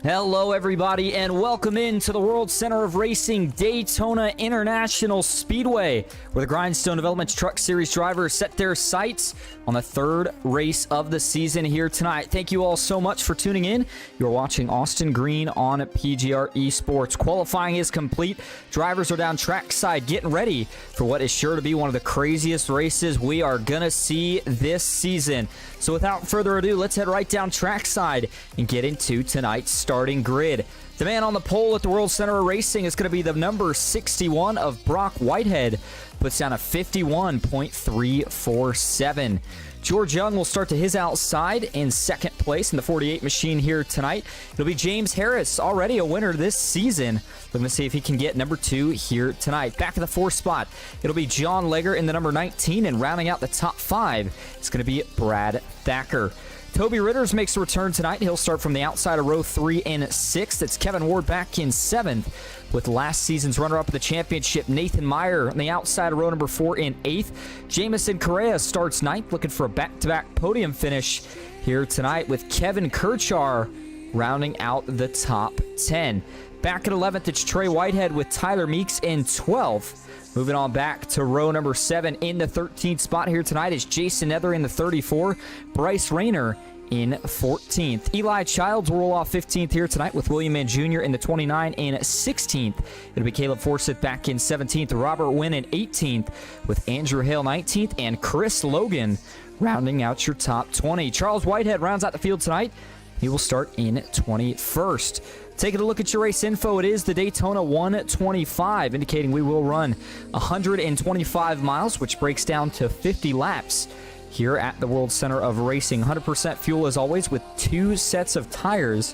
Hello everybody and welcome into the World Center of Racing Daytona International Speedway, where the Grindstone Developments Truck Series drivers set their sights on the third race of the season here tonight. Thank you all so much for tuning in. You're watching Austin Green on PGR eSports. Qualifying is complete. Drivers are down trackside getting ready for what is sure to be one of the craziest races we are going to see this season. So without further ado, let's head right down trackside and get into tonight's starting grid. The man on the pole at the World Center of Racing is going to be the number 61 of Brock Whitehead. Puts down a 51.347. George Young will start to his outside in second place in the 48 machine here tonight. It'll be James Harris, already a winner this season. We're going to see if he can get number 2 here tonight. Back in the 4th spot, it'll be John Legger in the number 19, and rounding out the top 5, it's going to be Brad Thacker. Toby Ritters makes a return tonight. He'll start from the outside of row 3 and 6th. It's Kevin Ward back in 7th with last season's runner-up of the championship, Nathan Meyer, on the outside of row number 4 and 8th. Jamison Correa starts 9th, looking for a back-to-back podium finish here tonight with Kevin Kirchar rounding out the top 10. Back at 11th, it's Trey Whitehead with Tyler Meeks in 12th. Moving on back to row number 7 in the 13th spot here tonight is Jason Nether in the 34, Bryce Rayner in 14th. Eli Childs will roll off 15th here tonight with William Mann Jr. in the 29 and 16th. It'll be Caleb Forsyth back in 17th, Robert Wynn in 18th with Andrew Hale 19th and Chris Logan rounding out your top 20. Charles Whitehead rounds out the field tonight. He will start in 21st. Taking a look at your race info, it is the Daytona 125, indicating we will run 125 miles, which breaks down to 50 laps here at the World Center of Racing. 100% fuel as always with 2 sets of tires.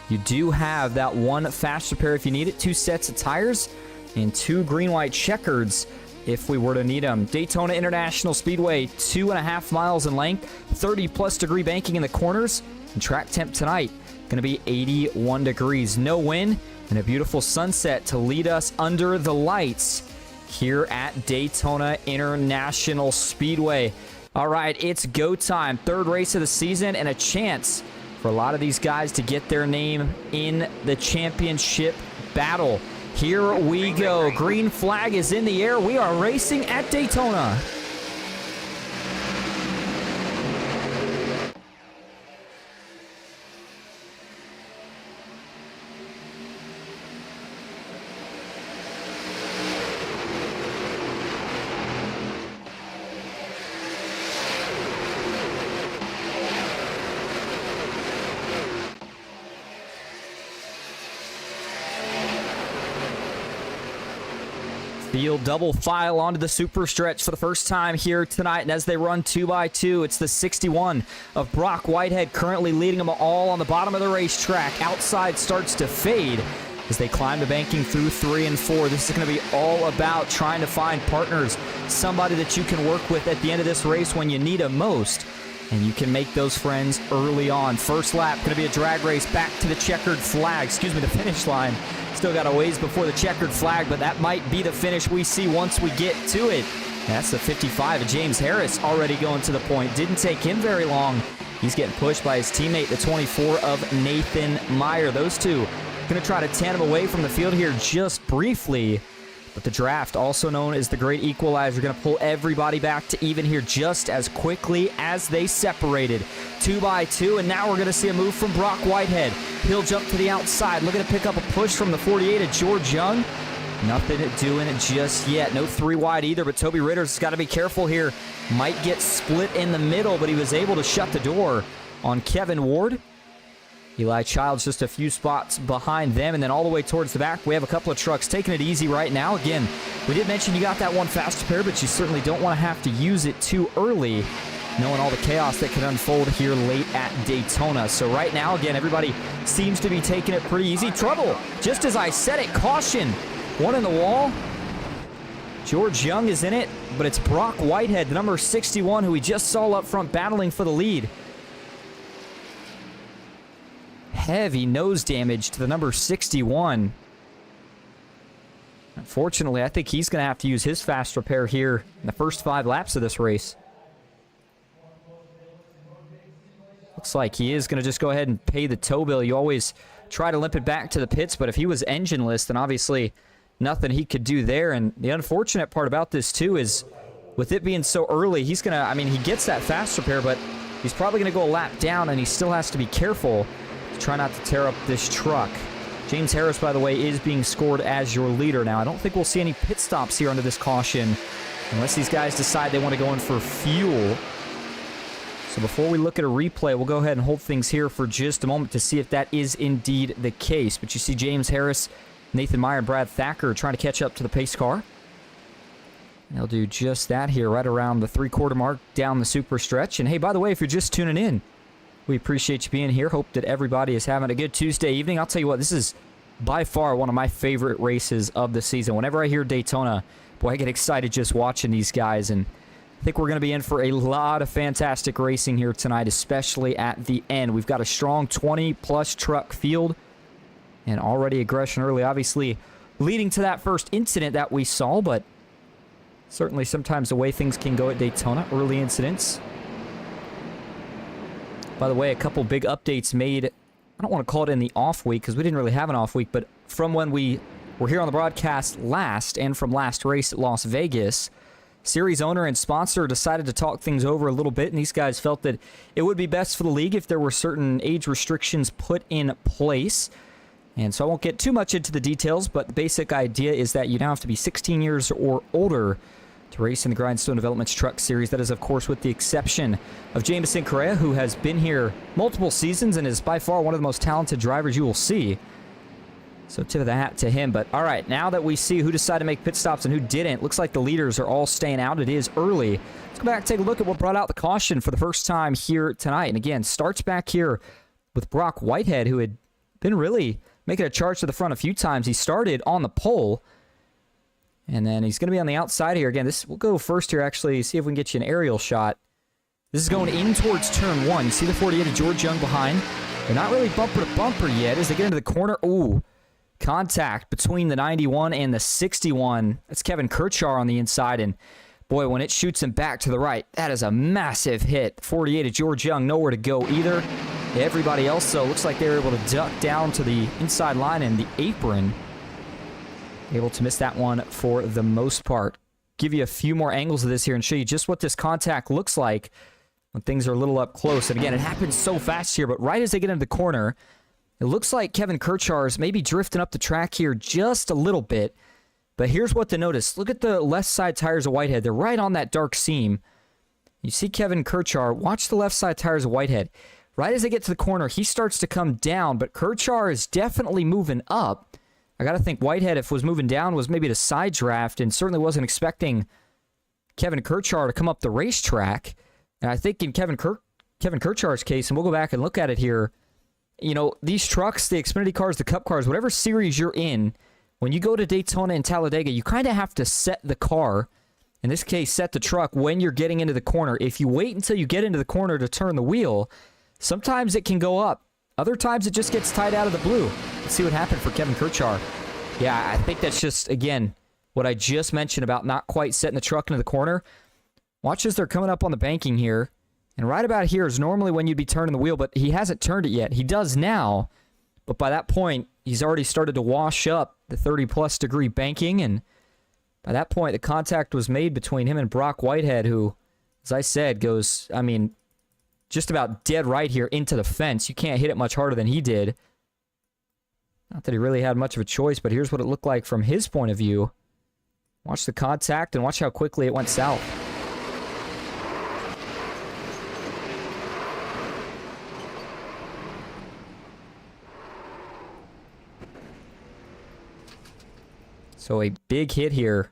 You do have that one fast repair if you need it, 2 sets of tires, and 2 green-white checkers if we were to need them. Daytona International Speedway, 2.5 miles in length, 30-plus degree banking in the corners, and track temp tonight going to be 81 degrees. No wind and a beautiful sunset to lead us under the lights here at Daytona International Speedway. All right, it's go time. Third race of the season and a chance for a lot of these guys to get their name in the championship battle. Here we go. Green flag is in the air. We are racing at Daytona. Field double file onto the super stretch for the first time here tonight, and as they run 2x2, it's the 61 of Brock Whitehead currently leading them all on the bottom of the racetrack. Outside starts to fade as they climb the banking through 3 and 4. This is going to be all about trying to find partners, somebody that you can work with at the end of this race when you need them most, and you can make those friends early on. First lap going to be a drag race back to the checkered flag, the finish line. Still got a ways before the checkered flag, but that might be the finish we see once we get to it. That's the 55 of James Harris already going to the point. Didn't take him very long. He's getting pushed by his teammate, the 24 of Nathan Meyer. Those two going to try to tandem away from the field here just briefly. But the draft, also known as the great equalizer, going to pull everybody back to even here just as quickly as they separated. 2 by 2, and now we're going to see a move from Brock Whitehead. He'll jump to the outside, looking to pick up a push from the 48 of George Young. Nothing doing it just yet. No 3 wide either, but Toby Ritter's got to be careful here. Might get split in the middle, but he was able to shut the door on Kevin Ward. Eli Childs just a few spots behind them, and then all the way towards the back, we have a couple of trucks taking it easy right now. Again, we did mention you got that one fast repair, but you certainly don't want to have to use it too early, knowing all the chaos that can unfold here late at Daytona. So right now, again, everybody seems to be taking it pretty easy. Trouble, just as I said it, caution. One in the wall. George Young is in it, but it's Brock Whitehead, the number 61, who we just saw up front battling for the lead. Heavy nose damage to the number 61. Unfortunately, I think he's going to have to use his fast repair here in the first 5 laps of this race. Looks like he is going to just go ahead and pay the tow bill. You always try to limp it back to the pits, but if he was engineless, then obviously nothing he could do there. And the unfortunate part about this, too, is with it being so early, he's going to, I mean, he gets that fast repair, but he's probably going to go a lap down, and he still has to be careful. Try not to tear up this truck. James Harris, by the way, is being scored as your leader now. I don't think we'll see any pit stops here under this caution unless these guys decide they want to go in for fuel. So before we look at a replay, we'll go ahead and hold things here for just a moment to see if that is indeed the case. But you see James Harris, Nathan Meyer, and Brad Thacker trying to catch up to the pace car. And they'll do just that here right around the 3/4 mark down the super stretch. And hey, by the way, if you're just tuning in, we appreciate you being here. Hope that everybody is having a good Tuesday evening. I'll tell you what, this is by far one of my favorite races of the season. Whenever I hear Daytona, boy, I get excited just watching these guys. And I think we're going to be in for a lot of fantastic racing here tonight, especially at the end. We've got a strong 20-plus truck field and already aggression early, obviously leading to that first incident that we saw, but certainly sometimes the way things can go at Daytona, early incidents. By the way, a couple big updates made. I don't want to call it in the off week because we didn't really have an off week, but from when we were here on the broadcast last and from last race at Las Vegas, series owner and sponsor decided to talk things over a little bit, and these guys felt that it would be best for the league if there were certain age restrictions put in place. And so I won't get too much into the details, but the basic idea is that you now have to be 16 years or older to race in the Grindstone Developments Truck Series. That is, of course, with the exception of Jameson Correa, who has been here multiple seasons and is by far one of the most talented drivers you will see. So tip of the hat to him. But all right, now that we see who decided to make pit stops and who didn't, looks like the leaders are all staying out. It is early. Let's go back and take a look at what brought out the caution for the first time here tonight. And again, starts back here with Brock Whitehead, who had been really making a charge to the front a few times. He started on the pole, and then he's going to be on the outside here. Again, we'll go first here, actually, see if we can get you an aerial shot. This is going in towards turn 1. You see the 48 of George Young behind. They're not really bumper to bumper yet as they get into the corner. Ooh, contact between the 91 and the 61. That's Kevin Kirchar on the inside, and boy, when it shoots him back to the right, that is a massive hit. 48 of George Young, nowhere to go either. Everybody else, though, looks like they were able to duck down to the inside line and the apron. Able to miss that one for the most part. Give you a few more angles of this here and show you just what this contact looks like when things are a little up close. And again, it happens so fast here, but right as they get into the corner, it looks like Kevin Kirchar is maybe drifting up the track here just a little bit. But here's what to notice. Look at the left side tires of Whitehead. They're right on that dark seam. You see Kevin Kirchar. Watch the left side tires of Whitehead. Right as they get to the corner, he starts to come down, but Kirchar is definitely moving up. I got to think Whitehead, if was moving down, was maybe to side draft and certainly wasn't expecting Kevin Kirchar to come up the racetrack. And I think in Kevin Kirchar's case, and we'll go back and look at it here, you know, these trucks, the Xfinity cars, the Cup cars, whatever series you're in, when you go to Daytona and Talladega, you kind of have to set the car, in this case, set the truck when you're getting into the corner. If you wait until you get into the corner to turn the wheel, sometimes it can go up. Other times it just gets tied out of the blue. Let's see what happened for Kevin Kirchar. Yeah, I think that's just, again, what I just mentioned about not quite setting the truck into the corner. Watch as they're coming up on the banking here. And right about here is normally when you'd be turning the wheel, but he hasn't turned it yet. He does now, but by that point, he's already started to wash up the 30-plus degree banking, and By that point, the contact was made between him and Brock Whitehead, who, as I said, goes, I mean, just about dead right here into the fence. You can't hit it much harder than he did. Not that he really had much of a choice, but here's what it looked like from his point of view. Watch the contact and watch how quickly it went south. So a big hit here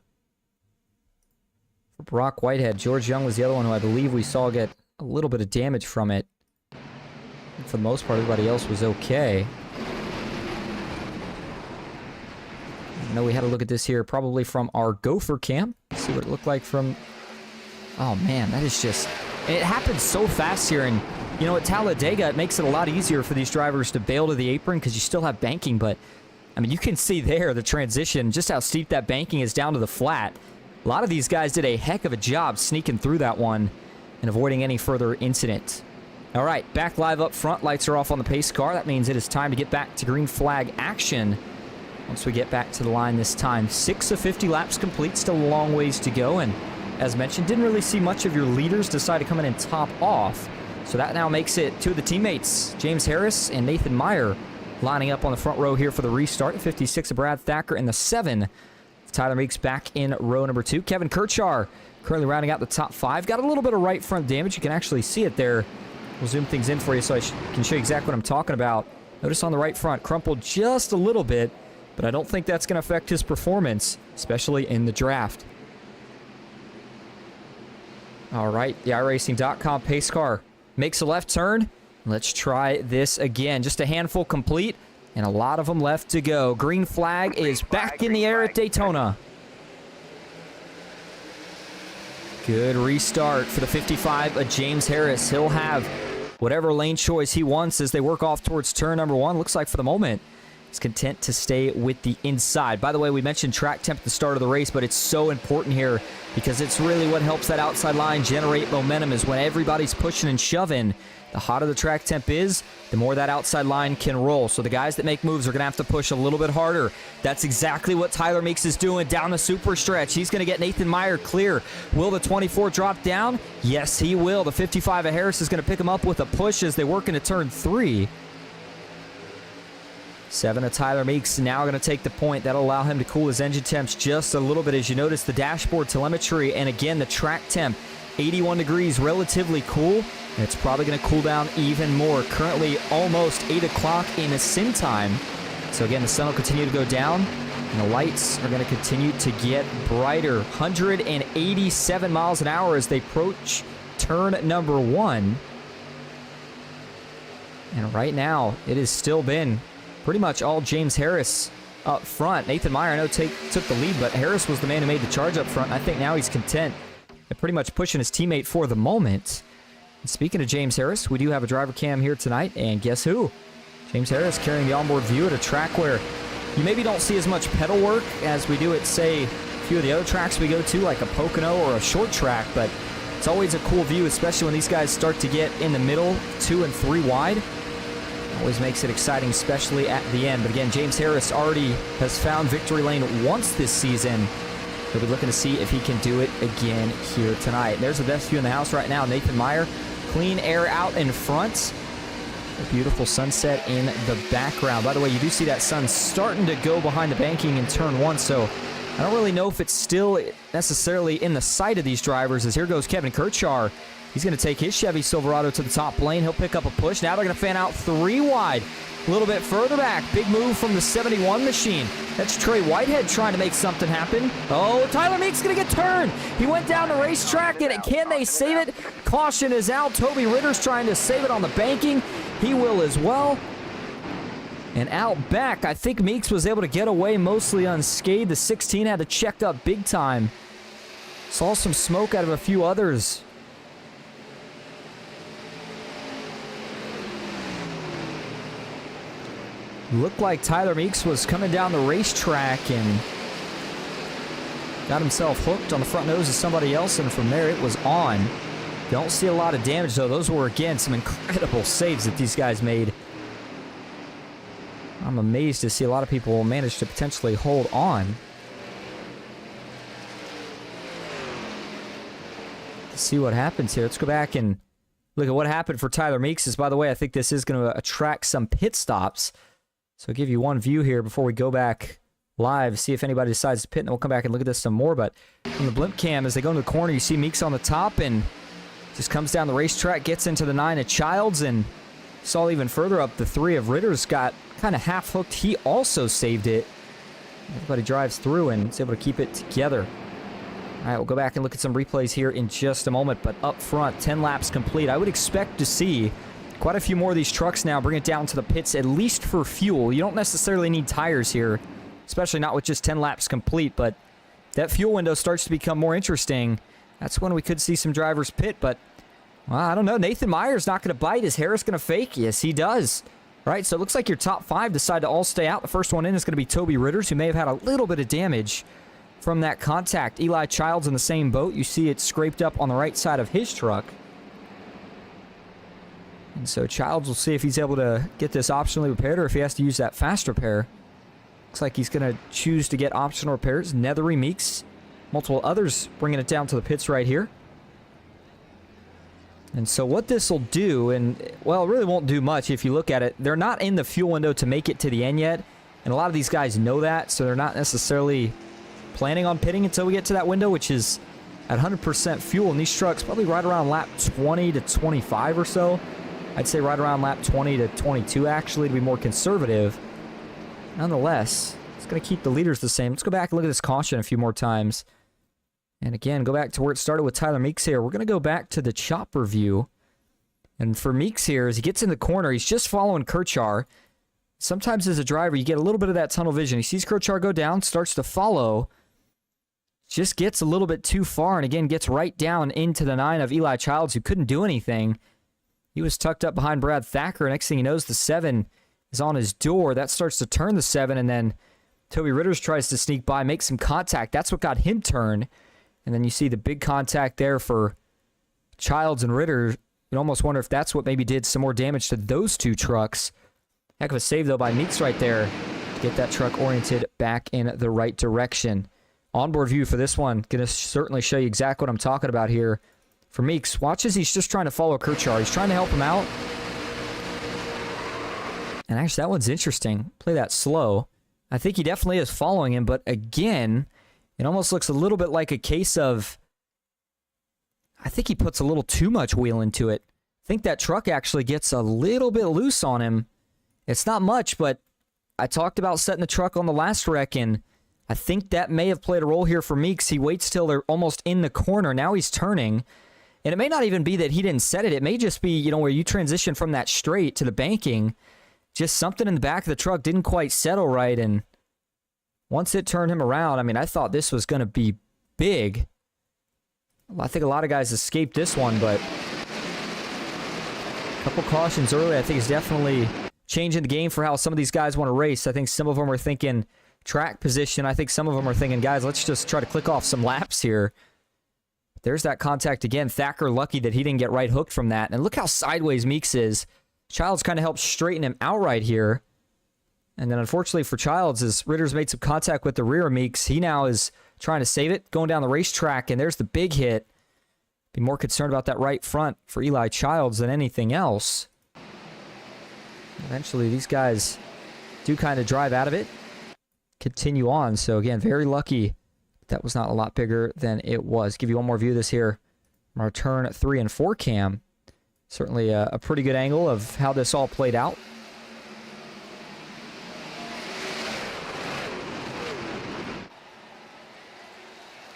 for Brock Whitehead. George Young was the other one who I believe we saw get a little bit of damage from it. And for the most part, everybody else was okay. I know we had a look at this here probably from our Gopher cam. See what it looked like from... Oh man, that is just... It happens so fast here, and you know, at Talladega, it makes it a lot easier for these drivers to bail to the apron because you still have banking, but I mean, you can see there the transition, just how steep that banking is down to the flat. A lot of these guys did a heck of a job sneaking through that one and avoiding any further incident. All right, back live up front. Lights are off on the pace car. That means it is time to get back to green flag action once we get back to the line this time. 6 of 50 laps complete, still a long ways to go, and as mentioned, didn't really see much of your leaders decide to come in and top off. So that now makes it two of the teammates, James Harris and Nathan Meyer, lining up on the front row here for the restart. 56 of Brad Thacker and the 7 of Tyler Meeks back in row number 2. Kevin Kirchar currently rounding out the top 5. Got a little bit of right front damage. You can actually see it there. We'll zoom things in for you so I can show you exactly what I'm talking about. Notice on the right front, crumpled just a little bit, but I don't think that's going to affect his performance, especially in the draft. All right, the iRacing.com pace car makes a left turn. Let's try this again. Just a handful complete, and a lot of them left to go. Green flag is back in the air at Daytona. Good restart for the 55 of James Harris. He'll have whatever lane choice he wants as they work off towards turn number 1. Looks like for the moment, he's content to stay with the inside. By the way, we mentioned track temp at the start of the race, but it's so important here because it's really what helps that outside line generate momentum is when everybody's pushing and shoving. The hotter the track temp is, the more that outside line can roll. So the guys that make moves are going to have to push a little bit harder. That's exactly what Tyler Meeks is doing down the super stretch. He's going to get Nathan Meyer clear. Will the 24 drop down? Yes, he will. The 55 of Harris is going to pick him up with a push as they work into turn 3. 7 of Tyler Meeks now going to take the point. That'll allow him to cool his engine temps just a little bit. As you notice, the dashboard telemetry and again the track temp, 81 degrees, relatively cool. And it's probably going to cool down even more. Currently almost 8 o'clock in the sim time. So again, the sun will continue to go down, and the lights are going to continue to get brighter. 187 miles an hour as they approach turn number 1. And right now, it has still been pretty much all James Harris up front. Nathan Meyer, I know, took the lead, but Harris was the man who made the charge up front. And I think now he's content and pretty much pushing his teammate for the moment. And speaking of James Harris, we do have a driver cam here tonight, and guess who? James Harris carrying the onboard view at a track where you maybe don't see as much pedal work as we do at, say, a few of the other tracks we go to, like a Pocono or a short track, but it's always a cool view, especially when these guys start to get in the middle, 2 and 3 wide. Always makes it exciting, especially at the end. But again, James Harris already has found victory lane once this season. He'll be looking to see if he can do it again here tonight. There's the best view in the house right now. Nathan Meyer, clean air out in front. A beautiful sunset in the background. By the way, you do see that sun starting to go behind the banking in turn 1, so I don't really know if it's still necessarily in the sight of these drivers, as here goes Kevin Kirchar. He's going to take his Chevy Silverado to the top lane. He'll pick up a push. Now they're going to fan out 3 wide. A little bit further back. Big move from the 71 machine. That's Trey Whitehead trying to make something happen. Oh, Tyler Meeks going to get turned. He went down the racetrack, and can they save it? Caution is out. Toby Ritter's trying to save it on the banking. He will as well. And out back, I think Meeks was able to get away mostly unscathed. The 16 had to check up big time. Saw some smoke out of a few others. Looked like Tyler Meeks was coming down the racetrack and got himself hooked on the front nose of somebody else, and from there it was on. Don't see a lot of damage, though. Those were, again, some incredible saves that these guys made. I'm amazed to see a lot of people manage to potentially hold on. see what happens here. Let's go back and look at what happened for Tyler Meeks. By the way, I think this is going to attract some pit stops. So I'll give you one view here before we go back live, see if anybody decides to pit, and we'll come back and look at this some more. But from the blimp cam, as they go into the corner, you see Meeks on the top and just comes down the racetrack, gets into the 9 of Childs, and saw even further up the 3 of Ritter's got kind of half hooked. He also saved it. Everybody drives through and is able to keep it together. All right, we'll go back and look at some replays here in just a moment, but up front, 10 laps complete. I would expect to see quite a few more of these trucks now bring it down to the pits, at least for fuel. You don't necessarily need tires here, especially not with just 10 laps complete, but that fuel window starts to become more interesting. That's when we could see some drivers pit, but well, I don't know. Nathan Meyer's not going to bite. Is Harris going to fake? Yes, he does. All right, so it looks like your top 5 decide to all stay out. The first one in is going to be Toby Ritters, who may have had a little bit of damage from that contact. Eli Childs in the same boat. You see it scraped up on the right side of his truck. And so Childs will see if he's able to get this optionally repaired or if he has to use that fast repair. Looks like he's going to choose to get optional repairs. Nethery, Meeks, multiple others bringing it down to the pits right here. And so what this will do, and well, it really won't do much if you look at it. They're not in the fuel window to make it to the end yet. And a lot of these guys know that, so they're not necessarily planning on pitting until we get to that window, which is at 100% fuel. And these trucks probably right around lap 20 to 25 or so. I'd say right around lap 20 to 22, actually, to be more conservative. Nonetheless, it's going to keep the leaders the same. Let's go back and look at this caution a few more times. And again, go back to where it started with Tyler Meeks here. We're going to go back to the chopper view. And for Meeks here, as he gets in the corner, he's just following Kirchar. Sometimes as a driver, you get a little bit of that tunnel vision. He sees Kirchar go down, starts to follow. Just gets a little bit too far, and again, gets right down into the 9 of Eli Childs, who couldn't do anything. He was tucked up behind Brad Thacker. Next thing he knows, the 7 is on his door. That starts to turn the 7, and then Toby Ritters tries to sneak by, make some contact. That's what got him turned. And then you see the big contact there for Childs and Ritter. You almost wonder if that's what maybe did some more damage to those two trucks. Heck of a save, though, by Meeks right there to get that truck oriented back in the right direction. Onboard view for this one. Going to certainly show you exactly what I'm talking about here. For Meeks, watch as he's just trying to follow Kirchar. He's trying to help him out. And actually, that one's interesting. Play that slow. I think he definitely is following him, but again, it almost looks a little bit like a case of, I think he puts a little too much wheel into it. I think that truck actually gets a little bit loose on him. It's not much, but I talked about setting the truck on the last wreck, and I think that may have played a role here for Meeks. He waits till they're almost in the corner. Now he's turning. And it may not even be that he didn't set it. It may just be, you know, where you transition from that straight to the banking. Just something in the back of the truck didn't quite settle right. And once it turned him around, I mean, I thought this was going to be big. I think a lot of guys escaped this one, but a couple cautions early, I think, is definitely changing the game for how some of these guys want to race. I think some of them are thinking track position. I think some of them are thinking, guys, let's just try to click off some laps here. There's that contact again. Thacker lucky that he didn't get right hooked from that. And look how sideways Meeks is. Childs kind of helped straighten him out right here. And then unfortunately for Childs, as Ritter's made some contact with the rear of Meeks, he now is trying to save it, going down the racetrack, and there's the big hit. Be more concerned about that right front for Eli Childs than anything else. Eventually, these guys do kind of drive out of it, continue on. So again, very lucky that was not a lot bigger than it was. Give you one more view of this here from our turn 3 and 4 cam. Certainly a pretty good angle of how this all played out.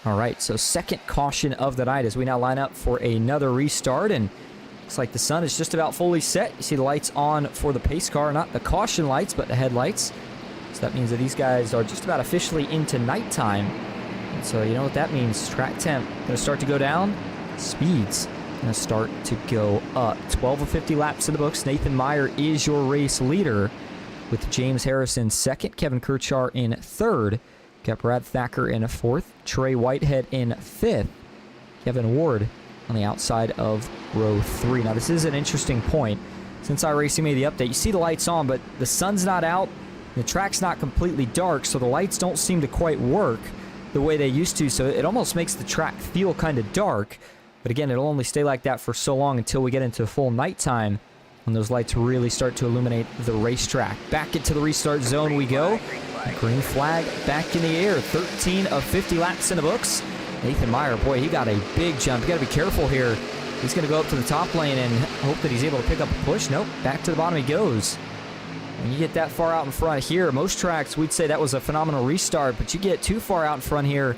All right, so second caution of the night as we now line up for another restart, and looks like the sun is just about fully set. You see the lights on for the pace car, not the caution lights, but the headlights. So that means that these guys are just about officially into nighttime. And so you know what that means. Track temp going to start to go down. Speeds going to start to go up. 12 of 50 laps in the books. Nathan Meyer is your race leader with James Harrison second, Kevin Kirchar in third. Got Brad Thacker in fourth, Trey Whitehead in fifth, Kevin Ward on the outside of row 3. Now this is an interesting point. Since iRacing made the update, you see the lights on, but the sun's not out, the track's not completely dark, so the lights don't seem to quite work the way they used to, so it almost makes the track feel kind of dark. But again, it'll only stay like that for so long until we get into full nighttime, when those lights really start to illuminate the racetrack. Back into the restart zone we go. Green flag back in the air. 13 of 50 laps in the books. Nathan Meyer, boy, he got a big jump. You got to be careful here. He's going to go up to the top lane and hope that he's able to pick up a push. Nope, back to the bottom he goes. When you get that far out in front here, most tracks, we'd say that was a phenomenal restart, but you get too far out in front here,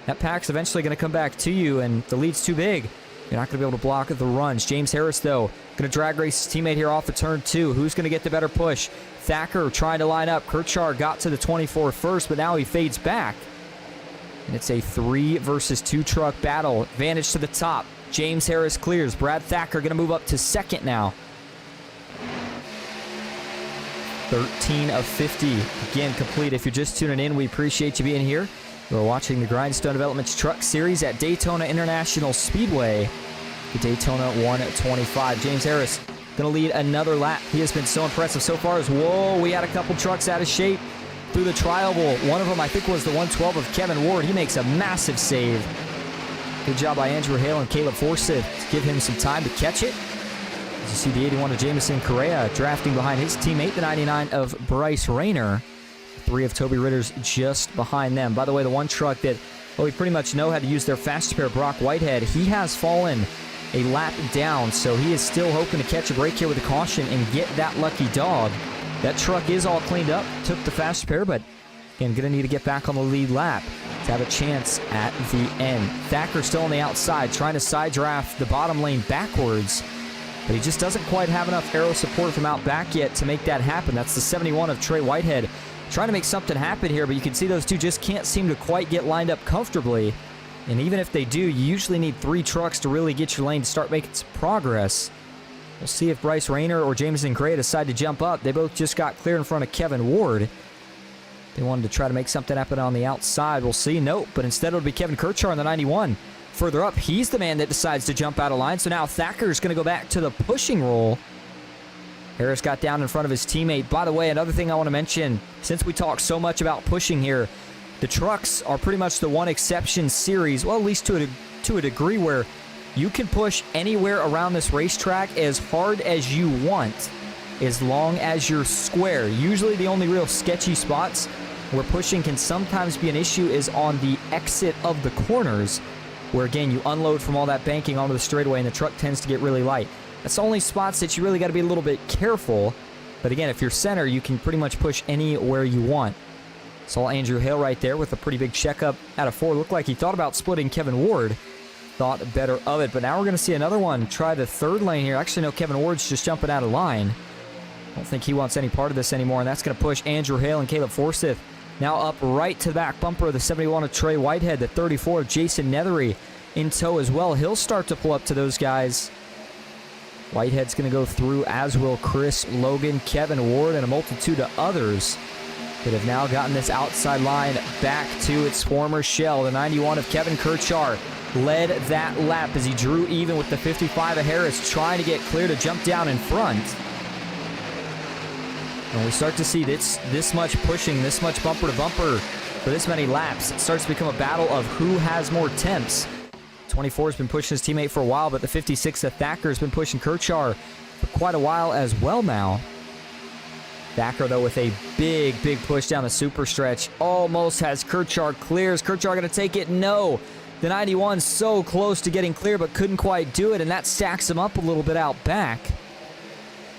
that pack's eventually going to come back to you, and the lead's too big. You're not going to be able to block the runs. James Harris, though, going to drag race his teammate here off of turn 2. Who's going to get the better push? Thacker trying to line up. Kirchar got to the 24 first, but now he fades back. And it's a 3 versus 2 truck battle. Advantage to the top. James Harris clears. Brad Thacker going to move up to second now. 13 of 50. Again, complete. If you're just tuning in, we appreciate you being here. We're watching the Grindstone Developments Truck Series at Daytona International Speedway. The Daytona 125. James Harris going to lead another lap. He has been so impressive so far. Whoa, we had a couple trucks out of shape through the trial bowl. One of them, I think, was the 112 of Kevin Ward. He makes a massive save. Good job by Andrew Hale and Caleb Forsyth to give him some time to catch it. As you see the 81 of Jamison Correa drafting behind his teammate, the 99 of Bryce Rayner. 3 of Toby Ritter's just behind them. By the way, the one truck that, well, we pretty much know how to use their fastest pair, Brock Whitehead, he has fallen a lap down, so he is still hoping to catch a break here with a caution and get that lucky dog. That truck is all cleaned up, took the fastest pair, but again, going to need to get back on the lead lap to have a chance at the end. Thacker still on the outside, trying to side draft the bottom lane backwards, but he just doesn't quite have enough aero support from out back yet to make that happen. That's the 71 of Trey Whitehead trying to make something happen here, but you can see those two just can't seem to quite get lined up comfortably. And even if they do, you usually need 3 trucks to really get your lane to start making some progress. We'll see if Bryce Rayner or Jamison Gray decide to jump up. They both just got clear in front of Kevin Ward. They wanted to try to make something happen on the outside. We'll see. Nope, but instead it'll be Kevin Kirchar on the 91. Further up, he's the man that decides to jump out of line. So now Thacker's going to go back to the pushing role. Harris got down in front of his teammate. By the way, another thing I want to mention, since we talk so much about pushing here, the trucks are pretty much the one exception series, well, at least to a degree, where you can push anywhere around this racetrack as hard as you want, as long as you're square. Usually the only real sketchy spots where pushing can sometimes be an issue is on the exit of the corners, where again, you unload from all that banking onto the straightaway and the truck tends to get really light. That's the only spots that you really got to be a little bit careful. But again, if you're center, you can pretty much push anywhere you want. Saw Andrew Hale right there with a pretty big checkup out of 4. Looked like he thought about splitting Kevin Ward. Thought better of it. But now we're going to see another one try the third lane here. Actually, no, Kevin Ward's just jumping out of line. I don't think he wants any part of this anymore. And that's going to push Andrew Hale and Caleb Forsyth now up right to the back bumper of the 71 of Trey Whitehead. The 34 of Jason Nethery in tow as well. He'll start to pull up to those guys. Whitehead's going to go through, as will Chris Logan, Kevin Ward, and a multitude of others that have now gotten this outside line back to its former shell. The 91 of Kevin Kirchar led that lap as he drew even with the 55 of Harris, trying to get clear to jump down in front. And we start to see this much pushing, this much bumper to bumper for this many laps. It starts to become a battle of who has more temps. 24 has been pushing his teammate for a while, but the 56 of Thacker has been pushing Kirchar for quite a while as well now. Thacker, though, with a big push down the super stretch. Almost has Kirchar clear. Is Kirchar going to take it? No. The 91 so close to getting clear, but couldn't quite do it, and that stacks him up a little bit out back.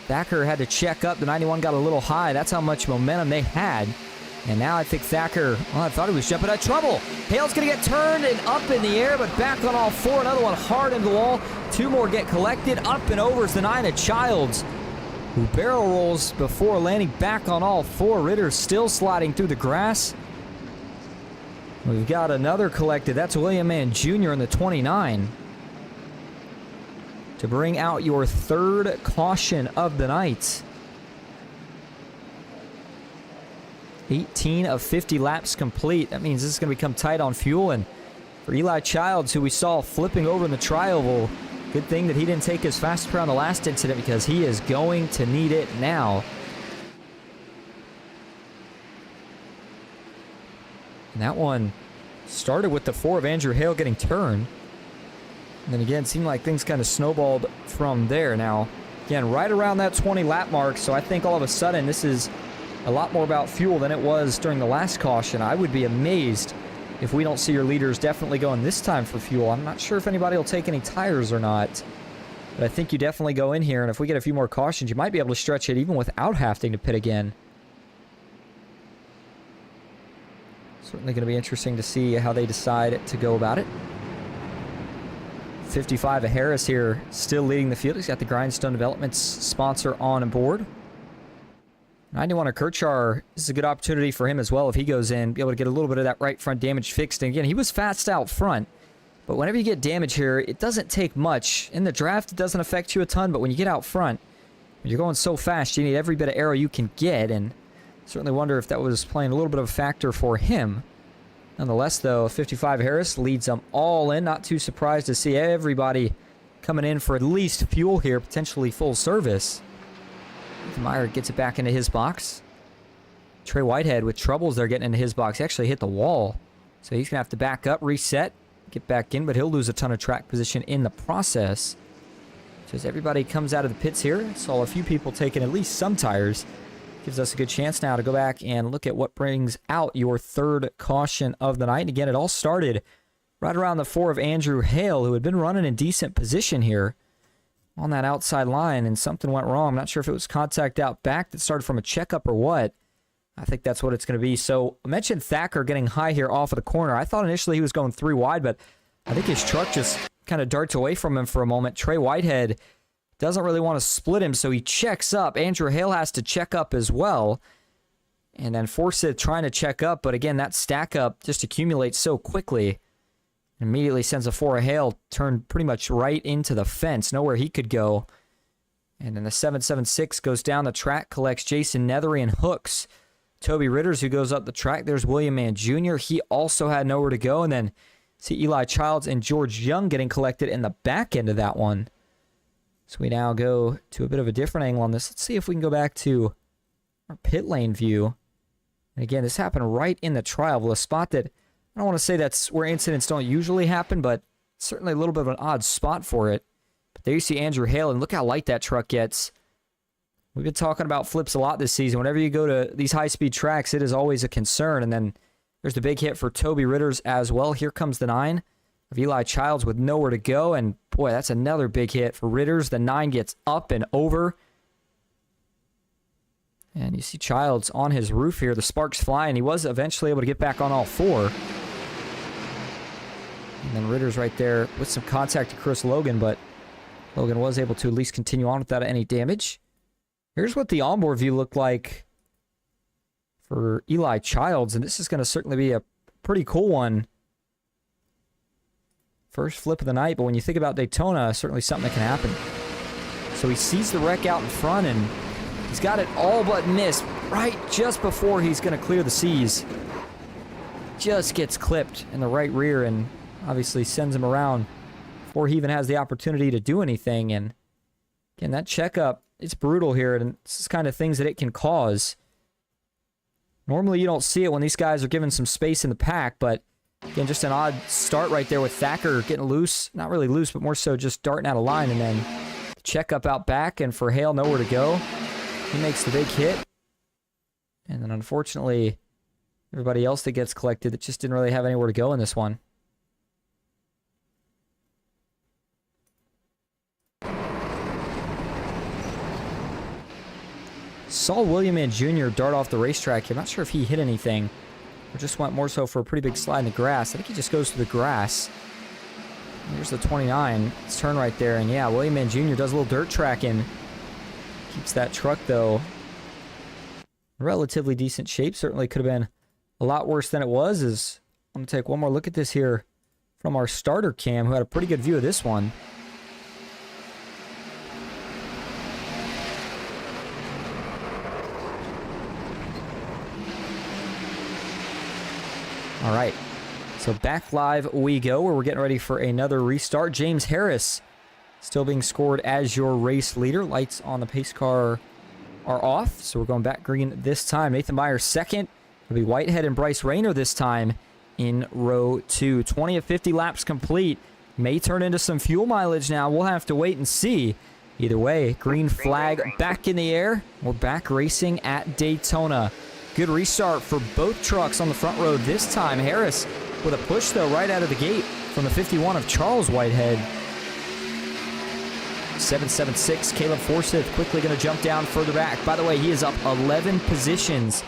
Thacker had to check up. The 91 got a little high. That's how much momentum they had. And now I think Thacker, well, I thought he was jumping out of trouble. Hale's going to get turned and up in the air, but back on all 4. Another one hard into the wall. 2 more get collected. Up and over is the 9 of Childs, who barrel rolls before landing back on all 4. Ritter's still sliding through the grass. We've got another collected. That's William Mann Jr. in the 29. To bring out your 3rd caution of the night. 18 of 50 laps complete. That means this is going to become tight on fuel. And for Eli Childs, who we saw flipping over in the trial, well, good thing that he didn't take his fastest pair on the last incident, because he is going to need it now. And that one started with the 4 of Andrew Hale getting turned. And then again, it seemed like things kind of snowballed from there. Now, again, right around that 20 lap mark, so I think all of a sudden this is a lot more about fuel than it was during the last caution. I would be amazed if we don't see your leaders definitely going this time for fuel. I'm not sure if anybody will take any tires or not, but I think you definitely go in here, and if we get a few more cautions, you might be able to stretch it even without having to pit again. Certainly going to be interesting to see how they decide to go about it. 55 of Harris here, still leading the field. He's got the Grindstone Developments sponsor on board. 91 of Kirchar, this is a good opportunity for him as well if he goes in, be able to get a little bit of that right front damage fixed. And again, he was fast out front, but whenever you get damage here, it doesn't take much. In the draft, it doesn't affect you a ton, but when you get out front, when you're going so fast, you need every bit of aero you can get, and certainly wonder if that was playing a little bit of a factor for him. Nonetheless, though, 55 Harris leads them all in. Not too surprised to see everybody coming in for at least fuel here, potentially full service. Meyer gets it back into his box. Trey Whitehead with troubles there getting into his box. He actually hit the wall, so he's going to have to back up, reset, get back in, but he'll lose a ton of track position in the process. So as everybody comes out of the pits here, saw a few people taking at least some tires. Gives us a good chance now to go back and look at what brings out your third caution of the night. And again, it all started right around the 4 of Andrew Hale, who had been running in decent position here on that outside line, and something went wrong. I'm not sure if it was contact out back that started from a checkup or what. I think that's what it's going to be. So I mentioned Thacker getting high here off of the corner. I thought initially he was going 3 wide, but I think his truck just kind of darts away from him for a moment. Trey Whitehead doesn't really want to split him, so he checks up. Andrew Hale has to check up as well. And then Forsyth trying to check up, but again, that stack up just accumulates so quickly. Immediately sends a 4 of Hale, turned pretty much right into the fence, nowhere he could go. And then the 776 goes down the track, collects Jason Nethery and hooks Toby Ritters, who goes up the track. There's William Mann Jr. He also had nowhere to go. And then see Eli Childs and George Young getting collected in the back end of that one. So we now go to a bit of a different angle on this. Let's see if we can go back to our pit lane view. And again, this happened right in the trial, a spot that I don't want to say that's where incidents don't usually happen, but certainly a little bit of an odd spot for it. But there you see Andrew Hale, and look how light that truck gets. We've been talking about flips a lot this season. Whenever you go to these high-speed tracks, it is always a concern. And then there's the big hit for Toby Ritters as well. Here comes the 9 of Eli Childs with nowhere to go. And boy, that's another big hit for Ritters. The 9 gets up and over. And you see Childs on his roof here. The sparks flying. He was eventually able to get back on all 4. And then Ritters right there with some contact to Chris Logan, but Logan was able to at least continue on without any damage. Here's what the onboard view looked like for Eli Childs, and this is going to certainly be a pretty cool one. First flip of the night, but when you think about Daytona, certainly something that can happen. So he sees the wreck out in front, and he's got it all but missed right just before he's going to clear the seas. Just gets clipped in the right rear, and obviously sends him around before he even has the opportunity to do anything. And again, that checkup, it's brutal here, and this is kind of things that it can cause. Normally you don't see it when these guys are given some space in the pack, but again, just an odd start right there with Thacker getting loose. Not really loose, but more so just darting out of line, and then the checkup out back, and for Hale, nowhere to go. He makes the big hit. And then unfortunately, everybody else that gets collected, it just didn't really have anywhere to go in this one. Saw William Mann Jr. dart off the racetrack here. I'm not sure if he hit anything or just went more so for a pretty big slide in the grass. I think he just goes through the grass. Here's the 29. It's turn right there. And yeah, William Mann Jr. does a little dirt tracking. Keeps that truck, though, in relatively decent shape. Certainly could have been a lot worse than it was. I'm going to take one more look at this here from our starter cam, who had a pretty good view of this one. All right, so back live we go, where we're getting ready for another restart. James Harris still being scored as your race leader. Lights on the pace car are off, so we're going back green this time. Nathan Meyer second. It'll be Whitehead and Bryce Rayner this time in row 2. 20 of 50 laps complete. May turn into some fuel mileage now. We'll have to wait and see. Either way, green flag back in the air. We're back racing at Daytona. Good restart for both trucks on the front row this time. Harris with a push, though, right out of the gate from the 51 of Charles Whitehead. 776, Caleb Forsyth quickly going to jump down further back. By the way, he is up 11 positions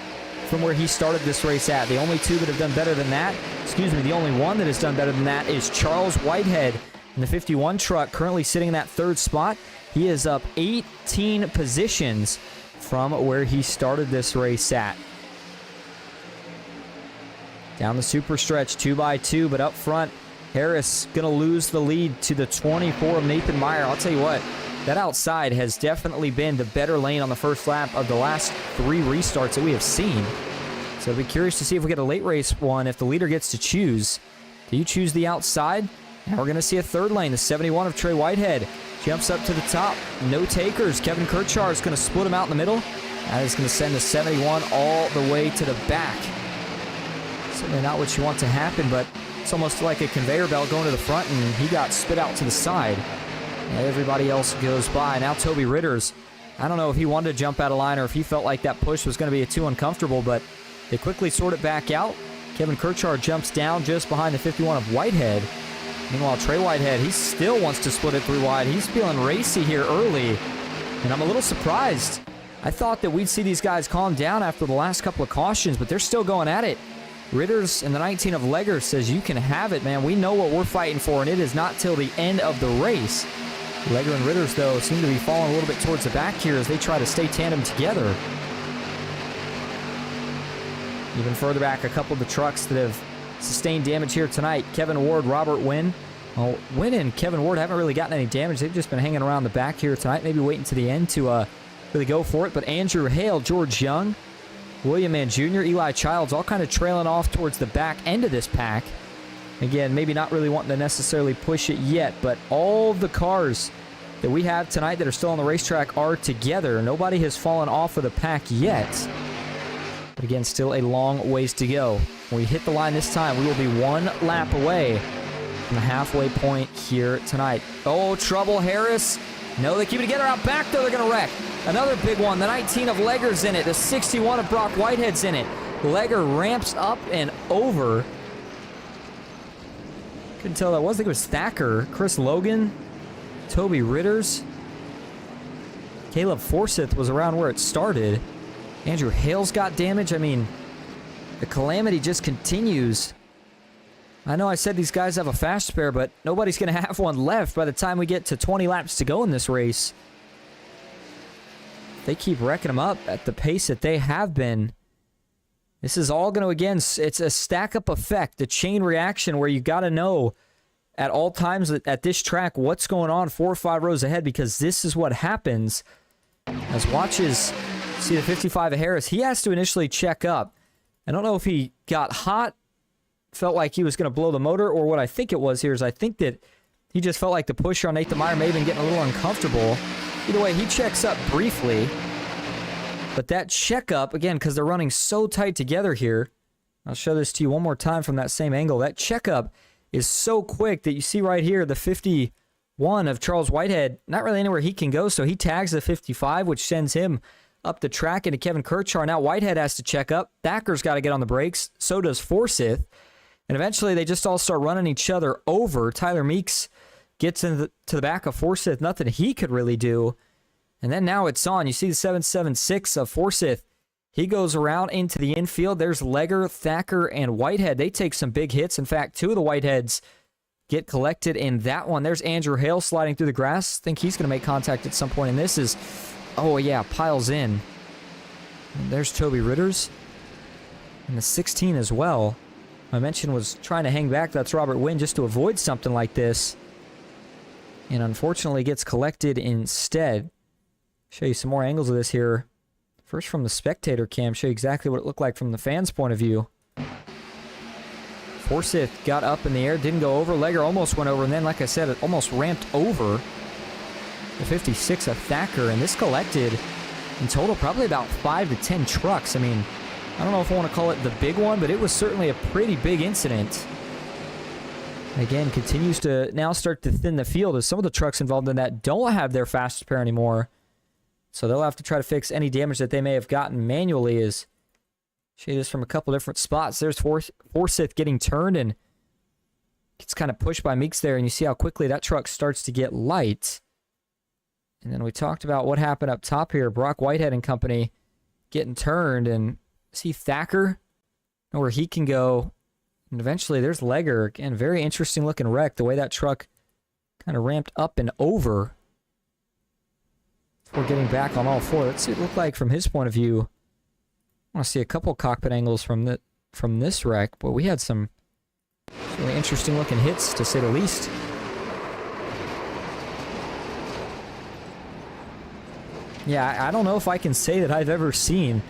from where he started this race at. The only two that have done better than that, the only one that has done better than that is Charles Whitehead in the 51 truck, currently sitting in that third spot. He is up 18 positions from where he started this race at. Down the super stretch, 2x2, but up front, Harris going to lose the lead to the 24 of Nathan Meyer. I'll tell you what, that outside has definitely been the better lane on the first lap of the last 3 restarts that we have seen. So I'll be curious to see if we get a late race one, if the leader gets to choose. Do you choose the outside? Now we're going to see a third lane. The 71 of Trey Whitehead jumps up to the top. No takers. Kevin Kirchar is going to split him out in the middle. That is going to send the 71 all the way to the back. Certainly not what you want to happen, but it's almost like a conveyor belt going to the front, and he got spit out to the side. And everybody else goes by. Now Toby Ritters, I don't know if he wanted to jump out of line or if he felt like that push was going to be too uncomfortable, but they quickly sort it back out. Kevin Kirchar jumps down just behind the 51 of Whitehead. Meanwhile, Trey Whitehead, he still wants to split it 3 wide. He's feeling racy here early, and I'm a little surprised. I thought that we'd see these guys calm down after the last couple of cautions, but they're still going at it. Ritters in the 19 of Legger says, you can have it, man. We know what we're fighting for, and it is not till the end of the race. Legger and Ritters, though, seem to be falling a little bit towards the back here as they try to stay tandem together. Even further back, a couple of the trucks that have sustained damage here tonight. Kevin Ward, Robert Wynn. Well, Wynn and Kevin Ward haven't really gotten any damage. They've just been hanging around the back here tonight, maybe waiting to the end to really go for it. But Andrew Hale, George Young, William Mann Jr., Eli Childs, all kind of trailing off towards the back end of this pack. Again, maybe not really wanting to necessarily push it yet, but all the cars that we have tonight that are still on the racetrack are together. Nobody has fallen off of the pack yet. But again, still a long ways to go. When we hit the line this time, we will be 1 lap away from the halfway point here tonight. Oh, trouble, Harris. No, they keep it together out back, though. They're going to wreck. Another big one. The 19 of Legger's in it. The 61 of Brock Whitehead's in it. Legger ramps up and over. Couldn't tell that was. I think it was Thacker, Chris Logan, Toby Ritters. Caleb Forsyth was around where it started. Andrew Hale's got damage. I mean, the calamity just continues. I know I said these guys have a fast spare, but nobody's going to have one left by the time we get to 20 laps to go in this race. They keep wrecking them up at the pace that they have been. This is all going to, again, it's a stack-up effect, a chain reaction where you got to know at all times at this track what's going on 4 or 5 rows ahead, because this is what happens. As watches, see the 55 of Harris, he has to initially check up. I don't know if he got hot, felt like he was going to blow the motor, or what I think it was here is I think that he just felt like the pusher on Nathan Meyer may have been getting a little uncomfortable. Either way, he checks up briefly. But that checkup, again, because they're running so tight together here, I'll show this to you one more time from that same angle. That checkup is so quick that you see right here the 51 of Charles Whitehead, not really anywhere he can go, so he tags the 55, which sends him up the track into Kevin Kirchar. Now Whitehead has to check up. Thacker's got to get on the brakes. So does Forsyth. And eventually they just all start running each other over. Tyler Meeks gets to the back of Forsyth. Nothing he could really do. And then now it's on. You see the 776 of Forsyth. He goes around into the infield. There's Legger, Thacker, and Whitehead. They take some big hits. In fact, 2 of the Whiteheads get collected in that one. There's Andrew Hale sliding through the grass. I think he's going to make contact at some point. And this is, oh yeah, piles in. And there's Toby Ritters. And the 16 as well. I mentioned was trying to hang back. That's Robert Wynn just to avoid something like this. And unfortunately gets collected instead. Show you some more angles of this here. First from the spectator cam, show you exactly what it looked like from the fans' point of view. Forsyth got up in the air, didn't go over. Legger almost went over, and then, like I said, it almost ramped over the 56 of Thacker, and this collected in total probably about 5 to 10 trucks. I mean, I don't know if I want to call it the big one, but it was certainly a pretty big incident. Again, continues to now start to thin the field as some of the trucks involved in that don't have their fastest pair anymore. So they'll have to try to fix any damage that they may have gotten manually. As show you this from a couple different spots. There's Forsyth getting turned and gets kind of pushed by Meeks there, and you see how quickly that truck starts to get light. And then we talked about what happened up top here. Brock Whitehead and company getting turned, and see Thacker, know where he can go. And eventually there's Legger. Again, very interesting looking wreck, the way that truck kind of ramped up and over before getting back on all four. Let's see what it looked like from his point of view. I want to see a couple cockpit angles from this wreck, but we had some really interesting looking hits, to say the least. Yeah, I don't know if I can say that I've ever seen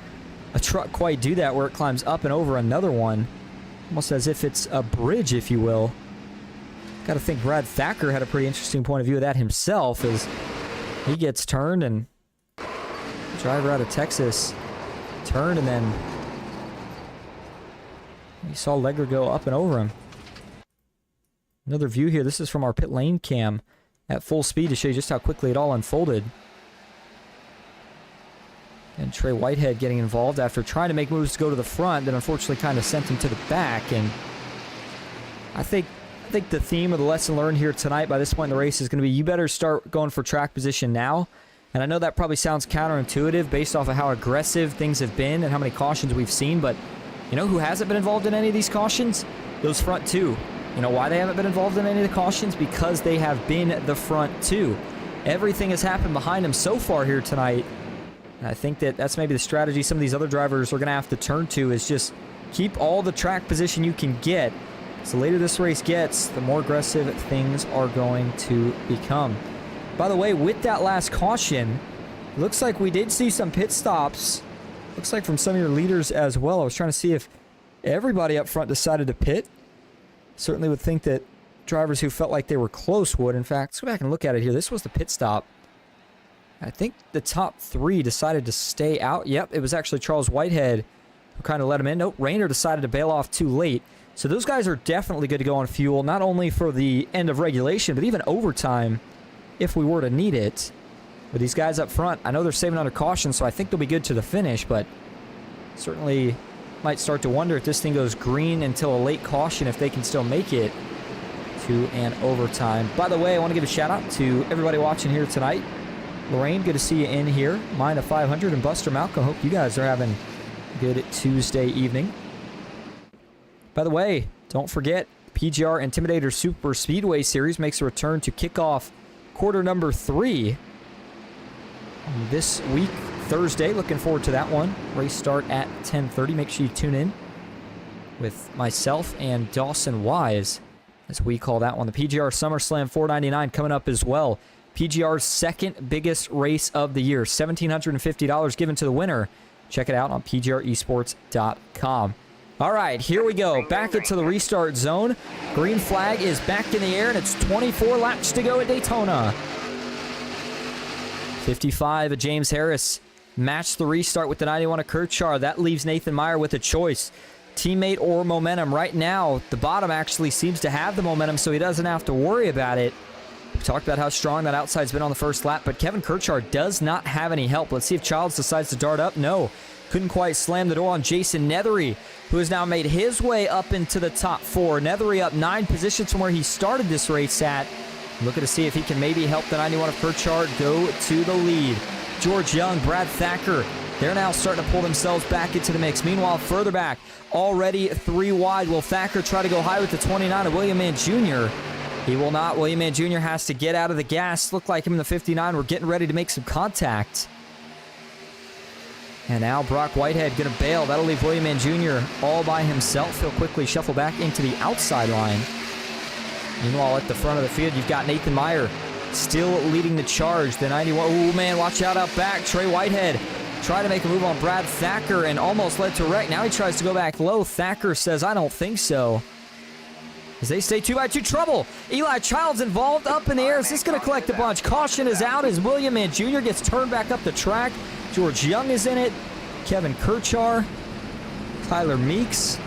a truck quite do that, where it climbs up and over another one, almost as if it's a bridge, if you will. Got to think Brad Thacker had a pretty interesting point of view of that himself, as he gets turned, and the driver out of Texas turned, and then you saw Legger go up and over him. Another view here. This is from our pit lane cam at full speed to show you just how quickly it all unfolded. And Trey Whitehead getting involved after trying to make moves to go to the front, that unfortunately kind of sent him to the back. And I think the theme of the lesson learned here tonight by this point in the race is going to be, you better start going for track position now. And I know that probably sounds counterintuitive based off of how aggressive things have been and how many cautions we've seen, but you know who hasn't been involved in any of these cautions? Those front two. You know why they haven't been involved in any of the cautions? Because they have been the front two. Everything has happened behind them so far here tonight. And I think that's maybe the strategy some of these other drivers are going to have to turn to, is just keep all the track position you can get. So the later this race gets, the more aggressive things are going to become. By the way, with that last caution, looks like we did see some pit stops. Looks like from some of your leaders as well. I was trying to see if everybody up front decided to pit. Certainly would think that drivers who felt like they were close would. In fact, let's go back and look at it here. This was the pit stop. I think the top three decided to stay out. Yep, it was actually Charles Whitehead who kind of let him in. Nope, Rayner decided to bail off too late. So those guys are definitely good to go on fuel, not only for the end of regulation, but even overtime if we were to need it. With these guys up front, I know they're saving under caution, so I think they'll be good to the finish, but certainly might start to wonder if this thing goes green until a late caution, if they can still make it to an overtime. By the way, I want to give a shout out to everybody watching here tonight. Lorraine, good to see you in here. Mine 500, and Buster Malcolm. Hope you guys are having a good Tuesday evening. By the way, don't forget, PGR Intimidator Super Speedway Series makes a return to kick off quarter number 3 this week, Thursday. Looking forward to that one. Race start at 10:30. Make sure you tune in with myself and Dawson Wise, as we call that one. The PGR SummerSlam 499 coming up as well. PGR's second biggest race of the year. $1,750 given to the winner. Check it out on PGResports.com. All right, here we go. Back into the restart zone. Green flag is back in the air, and it's 24 laps to go at Daytona. 55 of James Harris matched the restart with the 91 of Kirchar. That leaves Nathan Meyer with a choice. Teammate or momentum. Right now, the bottom actually seems to have the momentum, so he doesn't have to worry about it. We talked about how strong that outside's been on the first lap, but Kevin Kirchar does not have any help. Let's see if Childs decides to dart up. No. Couldn't quite slam the door on Jason Nethery, who has now made his way up into the top 4. Nethery up 9 positions from where he started this race at. Looking to see if he can maybe help the 91 of Kirchar go to the lead. George Young, Brad Thacker, they're now starting to pull themselves back into the mix. Meanwhile, further back, already 3 wide. Will Thacker try to go high with the 29 of William Mann Jr.? He will not. William Mann Jr. has to get out of the gas. Looked like him in the 59. We're getting ready to make some contact. And now Brock Whitehead going to bail. That'll leave William Mann Jr. all by himself. He'll quickly shuffle back into the outside line. Meanwhile, at the front of the field, you've got Nathan Meyer still leading the charge. The 91. Oh, man, watch out back. Trey Whitehead tried to make a move on Brad Thacker and almost led to a wreck. Now he tries to go back low. Thacker says, I don't think so. As they stay 2-by-2 trouble. Eli Childs involved up in the air. Is this going to collect a bunch? Caution is out as William Mann Jr. gets turned back up the track. George Young is in it. Kevin Kirchar. Tyler Meeks.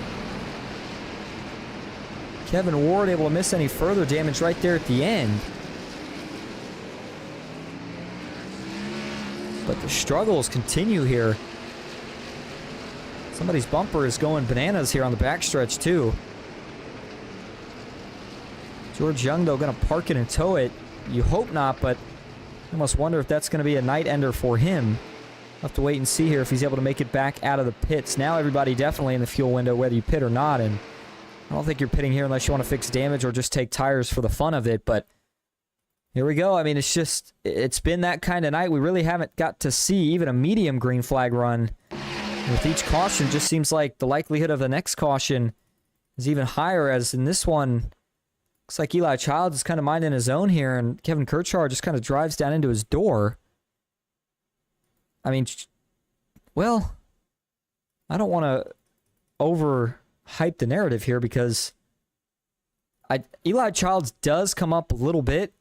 Kevin Ward able to miss any further damage right there at the end. But the struggles continue here. Somebody's bumper is going bananas here on the backstretch too. George Young, though, going to park it and tow it. You hope not, but I almost wonder if that's going to be a night ender for him. We'll have to wait and see here if he's able to make it back out of the pits. Now everybody definitely in the fuel window, whether you pit or not, and I don't think you're pitting here unless you want to fix damage or just take tires for the fun of it, but here we go. I mean, it's been that kind of night. We really haven't got to see even a medium green flag run. With each caution, just seems like the likelihood of the next caution is even higher, as in this one, looks like Eli Childs is kind of minding his own here, and Kevin Kirchhoff just kind of drives down into his door. I mean, well, I don't want to overhype the narrative here because Eli Childs does come up a little bit.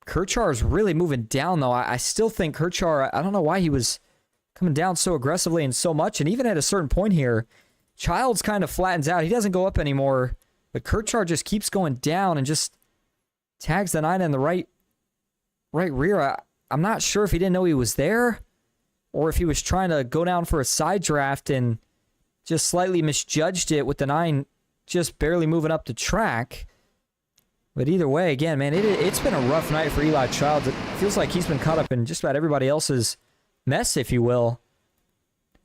Kirchhoff is really moving down, though. I still think Kirchhoff, I don't know why he was coming down so aggressively and so much, and even at a certain point here, Childs kind of flattens out. He doesn't go up anymore, but Kirchhoff just keeps going down and just tags the 9 in the right rear. I'm not sure if he didn't know he was there or if he was trying to go down for a side draft and just slightly misjudged it with the 9 just barely moving up the track. But either way, again, man, it's been a rough night for Eli Childs. It feels like he's been caught up in just about everybody else's mess, if you will.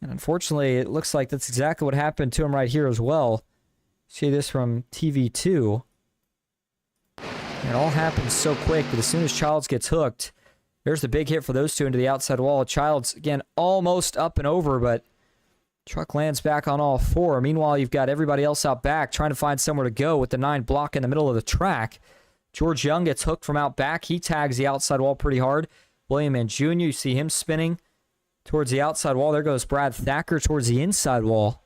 And unfortunately, it looks like that's exactly what happened to him right here as well. See this from TV2. It all happens so quick, but as soon as Childs gets hooked, there's the big hit for those two into the outside wall. Childs, again, almost up and over, but truck lands back on all four. Meanwhile, you've got everybody else out back trying to find somewhere to go with the 9 block in the middle of the track. George Young gets hooked from out back. He tags the outside wall pretty hard. William and Jr., you see him spinning towards the outside wall. There goes Brad Thacker towards the inside wall.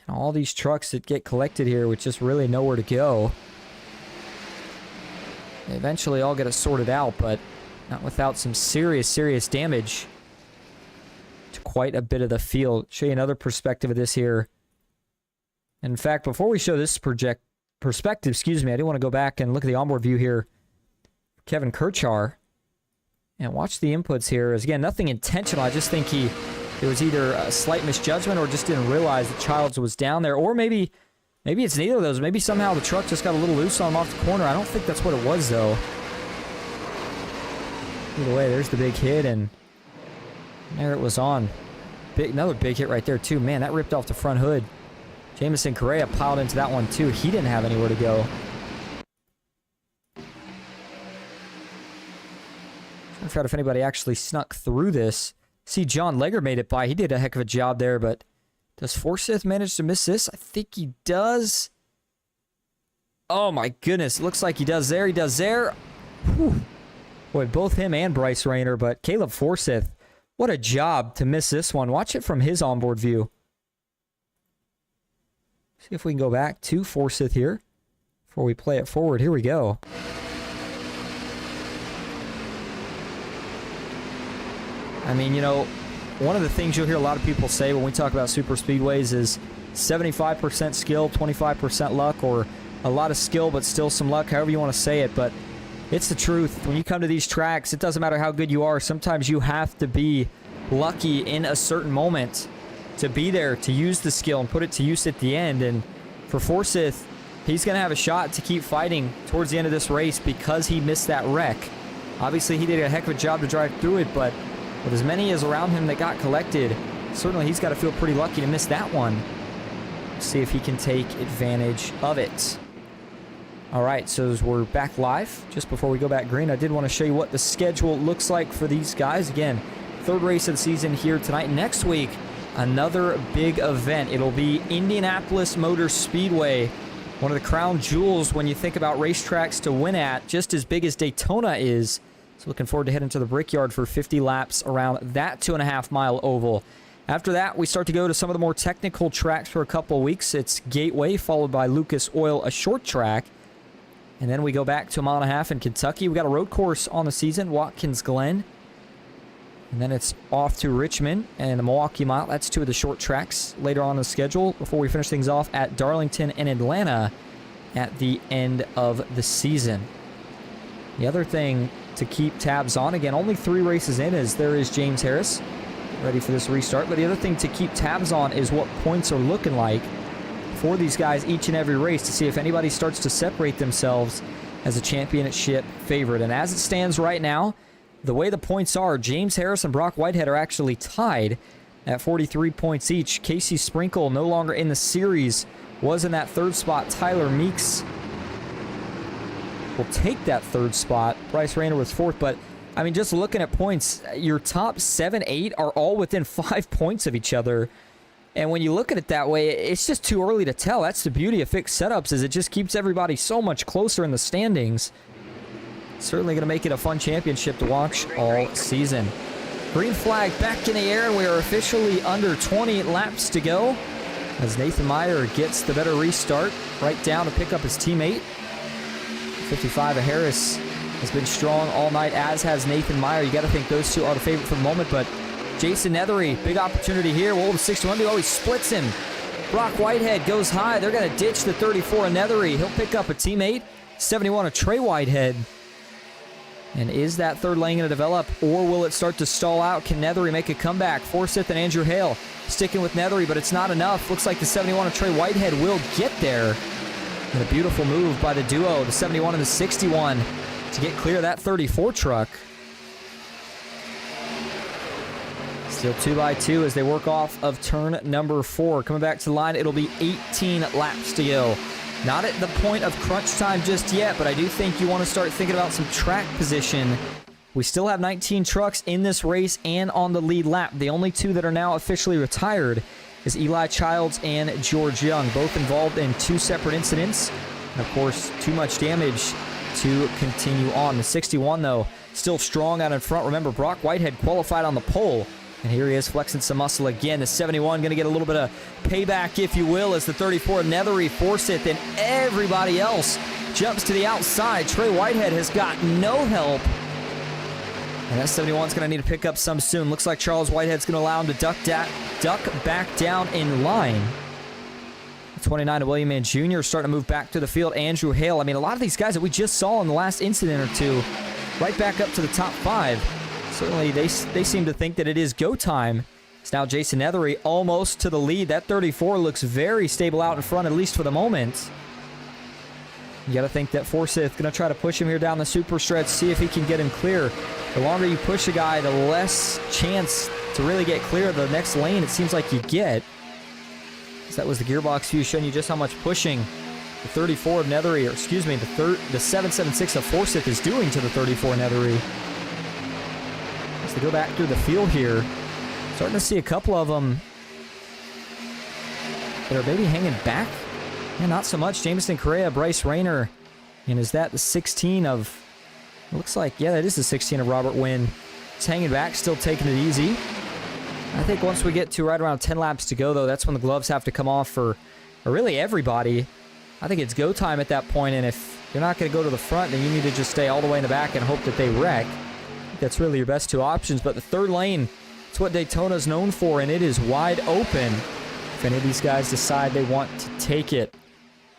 And all these trucks that get collected here with just really nowhere to go. They eventually all get it sorted out, but not without some serious damage to quite a bit of the field. Show you another perspective of this here. In fact, before we show this perspective, I do want to go back and look at the onboard view here. Kevin Kirchhoff. And watch the inputs here. As again, nothing intentional. I just think it was either a slight misjudgment or just didn't realize that Childs was down there. Or maybe it's neither of those. Maybe somehow the truck just got a little loose on him off the corner. I don't think that's what it was, though. Either way, there's the big hit, and there it was on. Another big hit right there, too. Man, that ripped off the front hood. Jamison Correa piled into that one, too. He didn't have anywhere to go. I'm trying to if anybody actually snuck through this. See, John Legger made it by. He did a heck of a job there, but does Forsyth manage to miss this? I think he does. Oh, my goodness. It looks like he does there. He does there. Whew. Boy, both him and Bryce Rayner, but Caleb Forsyth, what a job to miss this one. Watch it from his onboard view. See if we can go back to Forsyth here before we play it forward. Here we go. I mean, you know, one of the things you'll hear a lot of people say when we talk about super speedways is 75% skill, 25% luck, or a lot of skill but still some luck, however you want to say it. But it's the truth. When you come to these tracks, it doesn't matter how good you are. Sometimes you have to be lucky in a certain moment to be there, to use the skill and put it to use at the end. And for Forsyth, he's going to have a shot to keep fighting towards the end of this race because he missed that wreck. Obviously, he did a heck of a job to drive through it, but with as many as around him that got collected, certainly he's got to feel pretty lucky to miss that one. See if he can take advantage of it. All right, so as we're back live, just before we go back green, I did want to show you what the schedule looks like for these guys. Again, third race of the season here tonight. Next week, another big event. It'll be Indianapolis Motor Speedway, one of the crown jewels when you think about racetracks to win at, just as big as Daytona is. So looking forward to heading to the Brickyard for 50 laps around that 2.5-mile oval. After that, we start to go to some of the more technical tracks for a couple of weeks. It's Gateway, followed by Lucas Oil, a short track. And then we go back to a 1.5 miles in Kentucky. We got a road course on the season, Watkins Glen. And then it's off to Richmond and the Milwaukee Mile. That's two of the short tracks later on in the schedule before we finish things off at Darlington and Atlanta at the end of the season. The other thing to keep tabs on, again, only 3 races in as there is James Harris ready for this restart. But the other thing to keep tabs on is what points are looking like for these guys each and every race to see if anybody starts to separate themselves as a championship favorite. And as it stands right now, the way the points are, James Harris and Brock Whitehead are actually tied at 43 points each. Casey Sprinkle no longer in the series, was in that 3rd spot. Tyler Meeks will take that 3rd spot. Bryce Rayner was 4th, but I mean, just looking at points, your top 7, 8 are all within 5 points of each other. And when you look at it that way, it's just too early to tell. That's the beauty of fixed setups, is it just keeps everybody so much closer in the standings. Certainly going to make it a fun championship to watch all season. Green flag back in the air, and we are officially under 20 laps to go as Nathan Meyer gets the better restart right down to pick up his teammate. 55 of Harris has been strong all night, as has Nathan Meyer. You got to think those two are the favorite for the moment, but Jason Nethery, big opportunity here. Well, the 61 always splits him. Brock Whitehead goes high. They're going to ditch the 34 of Nethery. He'll pick up a teammate. 71 of Trey Whitehead. And is that 3rd lane going to develop, or will it start to stall out? Can Nethery make a comeback? Forsyth and Andrew Hale sticking with Nethery, but it's not enough. Looks like the 71 of Trey Whitehead will get there. And a beautiful move by the duo, the 71 and the 61, to get clear of that 34 truck. Still 2x2 as they work off of turn number 4. Coming back to the line, it'll be 18 laps to go. Not at the point of crunch time just yet, but I do think you want to start thinking about some track position. We still have 19 trucks in this race and on the lead lap. The only 2 that are now officially retired is Eli Childs and George Young, both involved in 2 separate incidents. And of course, too much damage to continue on. The 61, though, still strong out in front. Remember, Brock Whitehead qualified on the pole. And here he is flexing some muscle again. The 71 going to get a little bit of payback, if you will, as the 34 Nethery, Forsyth, and everybody else jumps to the outside. Trey Whitehead has got no help. And that 71 is going to need to pick up some soon. Looks like Charles Whitehead's going to allow him to duck back down in line. 29 of William Mann Jr. starting to move back to the field. Andrew Hale. I mean, a lot of these guys that we just saw in the last incident or two, right back up to the top 5. Certainly, they seem to think that it is go time. It's now Jason Nethery almost to the lead. That 34 looks very stable out in front, at least for the moment. You got to think that Forsyth going to try to push him here down the super stretch, see if he can get him clear. The longer you push a guy, the less chance to really get clear of the next lane it seems like you get. So that was the gearbox view showing you just how much pushing the 34 of Nethery, or excuse me, the 776 of Forsyth is doing to the 34 Nethery. As they go back through the field here, starting to see a couple of them that are maybe hanging back. Yeah, not so much. Jameson Correa, Bryce Rayner. And is that the 16 of... It looks like, yeah, that is the 16 of Robert Wynn. He's hanging back, still taking it easy. I think once we get to right around 10 laps to go, though, that's when the gloves have to come off for really everybody. I think it's go time at that point, and if you're not going to go to the front, then you need to just stay all the way in the back and hope that they wreck. That's really your best 2 options, but the 3rd lane, it's what Daytona's known for, and it is wide open if any of these guys decide they want to take it.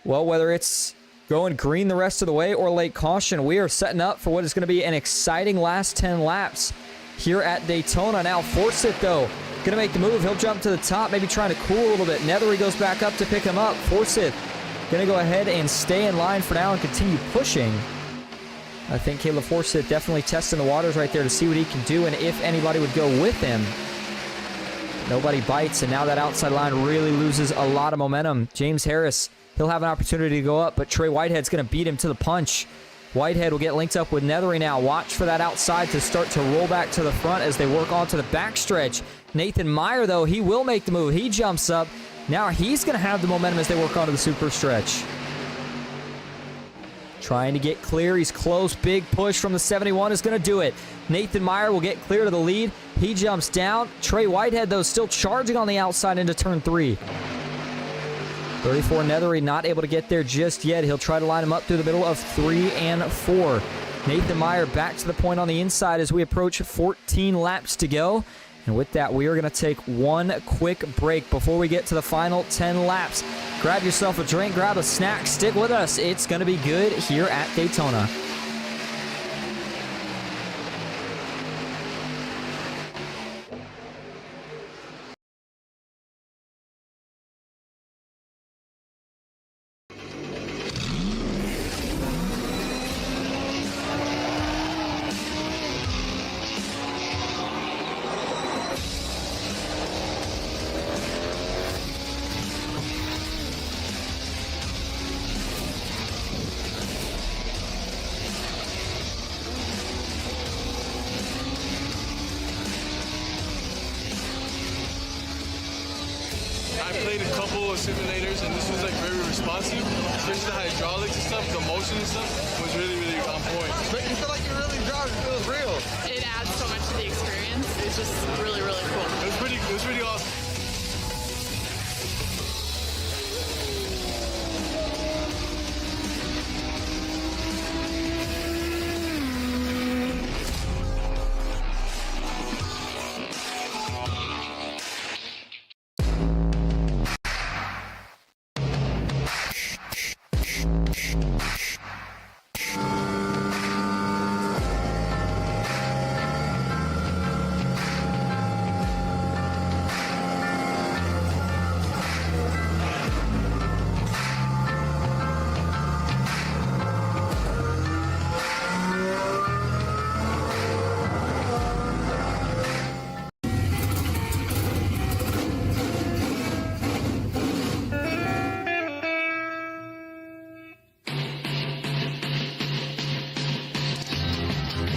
Well, whether it's going green the rest of the way or late caution, we are setting up for what is going to be an exciting last 10 laps here at Daytona. Now, Forsyth, though, going to make the move. He'll jump to the top, maybe trying to cool a little bit. Nethery goes back up to pick him up. Forsyth going to go ahead and stay in line for now and continue pushing. I think Caleb Forsyth definitely testing the waters right there to see what he can do and if anybody would go with him. Nobody bites, and now that outside line really loses a lot of momentum. James Harris, he'll have an opportunity to go up, but Trey Whitehead's going to beat him to the punch. Whitehead will get linked up with Nethery now. Watch for that outside to start to roll back to the front as they work onto the backstretch. Nathan Meyer, though, he will make the move. He jumps up. Now he's going to have the momentum as they work onto the super stretch. Trying to get clear. He's close. Big push from the 71 is going to do it. Nathan Meyer will get clear to the lead. He jumps down. Trey Whitehead, though, still charging on the outside into turn 3. 34 Nethery not able to get there just yet. He'll try to line him up through the middle of 3 and 4. Nathan Meyer back to the point on the inside as we approach 14 laps to go. And with that, we are going to take one quick break before we get to the final 10 laps. Grab yourself a drink, grab a snack, stick with us. It's going to be good here at Daytona. I played a couple of simulators and this was like very responsive, especially the hydraulics and stuff, the motion and stuff was really, really on point. But you feel like you're really driving, it feels real. It adds so much to the experience. It's just really, really cool. It was pretty awesome.